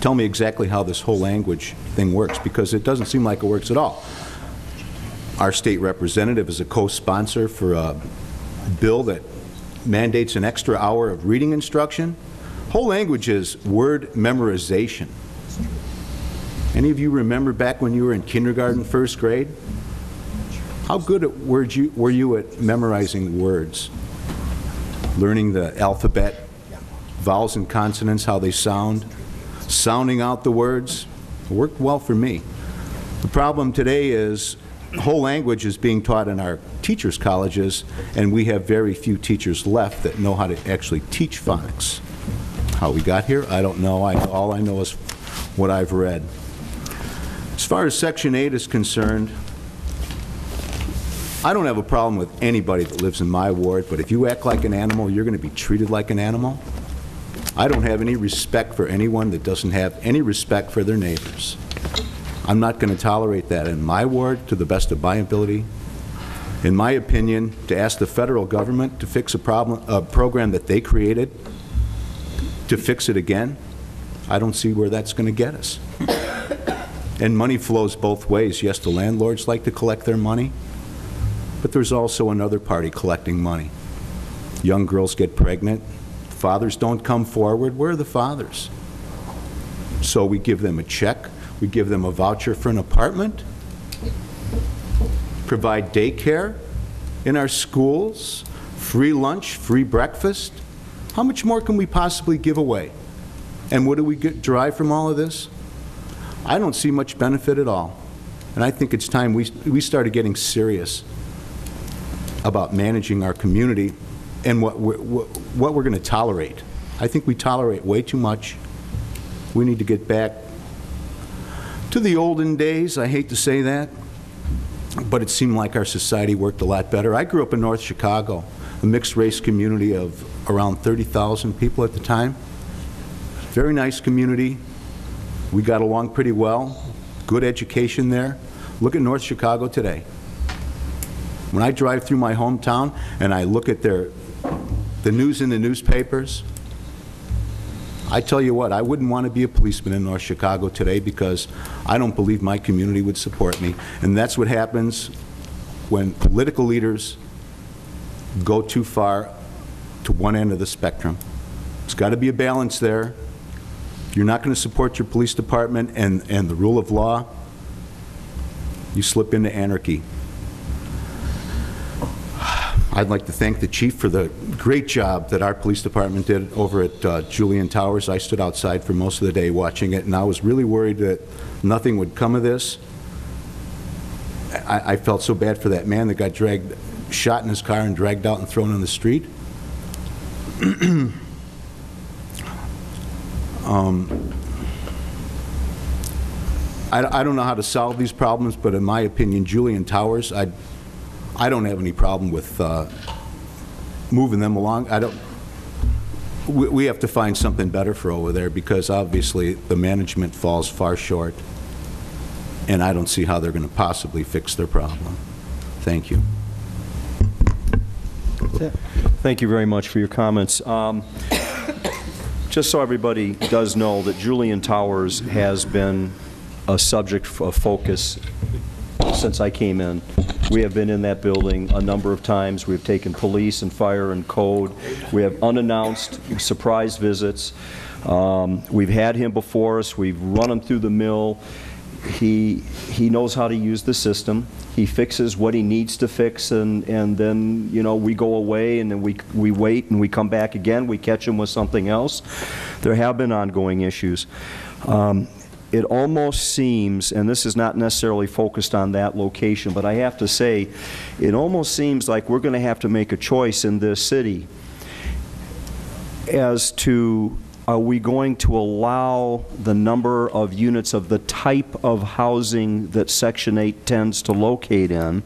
tell me exactly how this whole language thing works, because it doesn't seem like it works at all. Our state representative is a co-sponsor for a bill that mandates an extra hour of reading instruction. Whole language is word memorization. Any of you remember back when you were in kindergarten, first grade? How good were you at memorizing words? Learning the alphabet, vowels and consonants, how they sound, sounding out the words. It worked well for me. The problem today is whole language is being taught in our teachers' colleges, and we have very few teachers left that know how to actually teach phonics. How we got here, I don't know. All I know is what I've read. As far as Section 8 is concerned, I don't have a problem with anybody that lives in my ward, but if you act like an animal, you're going to be treated like an animal. I don't have any respect for anyone that doesn't have any respect for their neighbors. I'm not going to tolerate that in my ward to the best of my ability. In my opinion, to ask the federal government to fix a program that they created, to fix it again, I don't see where that's going to get us. And money flows both ways. Yes, the landlords like to collect their money, but there's also another party collecting money. Young girls get pregnant. Fathers don't come forward. Where are the fathers? So we give them a check. We give them a voucher for an apartment. Provide daycare in our schools. Free lunch, free breakfast. How much more can we possibly give away? And what do we derive from all of this? I don't see much benefit at all. And I think it's time we started getting serious about managing our community and what we're going to tolerate. I think we tolerate way too much. We need to get back to the olden days. I hate to say that, but it seemed like our society worked a lot better. I grew up in North Chicago, a mixed race community of around 30,000 people at the time. Very nice community. We got along pretty well. Good education there. Look at North Chicago today. When I drive through my hometown and I look at the news in the newspapers, I tell you what, I wouldn't want to be a policeman in North Chicago today because I don't believe my community would support me. And that's what happens when political leaders go too far to one end of the spectrum. There's got to be a balance there. If you're not going to support your police department and the rule of law, you slip into anarchy. I'd like to thank the chief for the great job that our police department did over at Julian Towers. I stood outside for most of the day watching it, and I was really worried that nothing would come of this. I felt so bad for that man that got shot in his car and dragged out and thrown in the street. I don't know how to solve these problems, but in my opinion, Julian Towers, I don't have any problem with moving them along. We have to find something better for over there because obviously the management falls far short, and I don't see how they're going to possibly fix their problem. Thank you. Thank you very much for your comments. Just so everybody does know that Julian Towers has been a subject of focus since I came in. We have been in that building a number of times. We've taken police and fire and code. We have unannounced surprise visits. We've had him before us. We've run him through the mill. He knows how to use the system. He fixes what he needs to fix, and then, you know, we go away and then we wait and we come back again. We catch him with something else. There have been ongoing issues. It almost seems, and this is not necessarily focused on that location, but I have to say, it almost seems like we're going to have to make a choice in this city as to, are we going to allow the number of units of the type of housing that Section 8 tends to locate in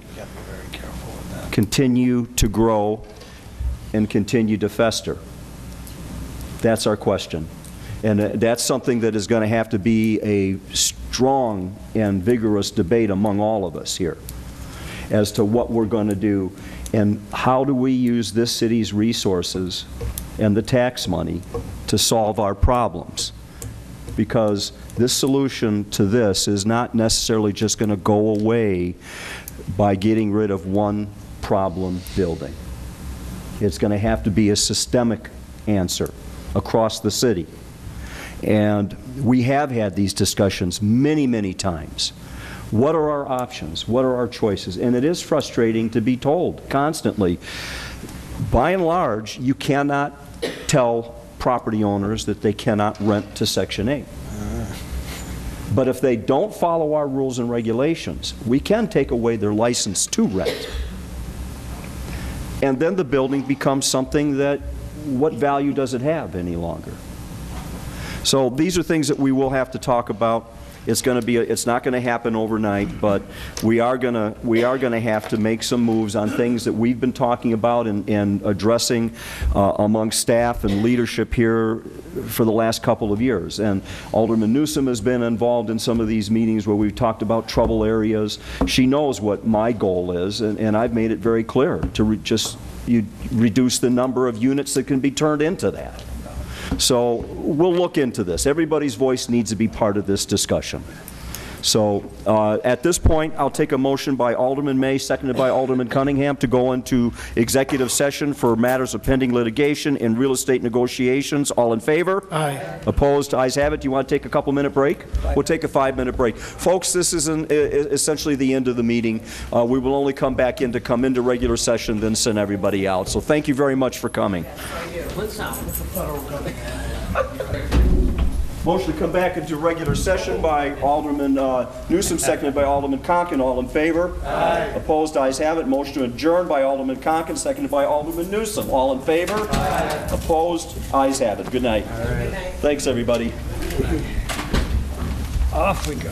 continue to grow and continue to fester? That's our question. And that's something that is going to have to be a strong and vigorous debate among all of us here as to what we're going to do and how do we use this city's resources and the tax money to solve our problems. Because this solution to this is not necessarily just going to go away by getting rid of one problem building. It's going to have to be a systemic answer across the city. And we have had these discussions many, many times. What are our options? What are our choices? And it is frustrating to be told constantly. By and large, you cannot tell property owners that they cannot rent to Section 8. But if they don't follow our rules and regulations, we can take away their license to rent. And then the building becomes something that, what value does it have any longer? So these are things that we will have to talk about. It's going to be it's not going to happen overnight, but we are going to have to make some moves on things that we've been talking about and addressing among staff and leadership here for the last couple of years. And Alderman Newsom has been involved in some of these meetings where we've talked about trouble areas. She knows what my goal is, and I've made it very clear to you reduce the number of units that can be turned into that. So we'll look into this. Everybody's voice needs to be part of this discussion. So at this point, I'll take a motion by Alderman May, seconded by Alderman Cunningham, to go into executive session for matters of pending litigation and real estate negotiations. All in favor? Aye. Opposed? Ayes have it. Do you want to take a couple-minute break? We'll take a 5-minute break. Folks, this is essentially the end of the meeting. We will only come back in to come into regular session, then send everybody out. So thank you very much for coming. Motion to come back into regular session by Alderman Newsom, seconded by Alderman Conken. All in favor? Aye. Opposed? Ayes have it. Motion to adjourn by Alderman Conken, seconded by Alderman Newsom. All in favor? Aye. Opposed? Ayes have it. Good night. All right. Thanks, everybody. Off we go.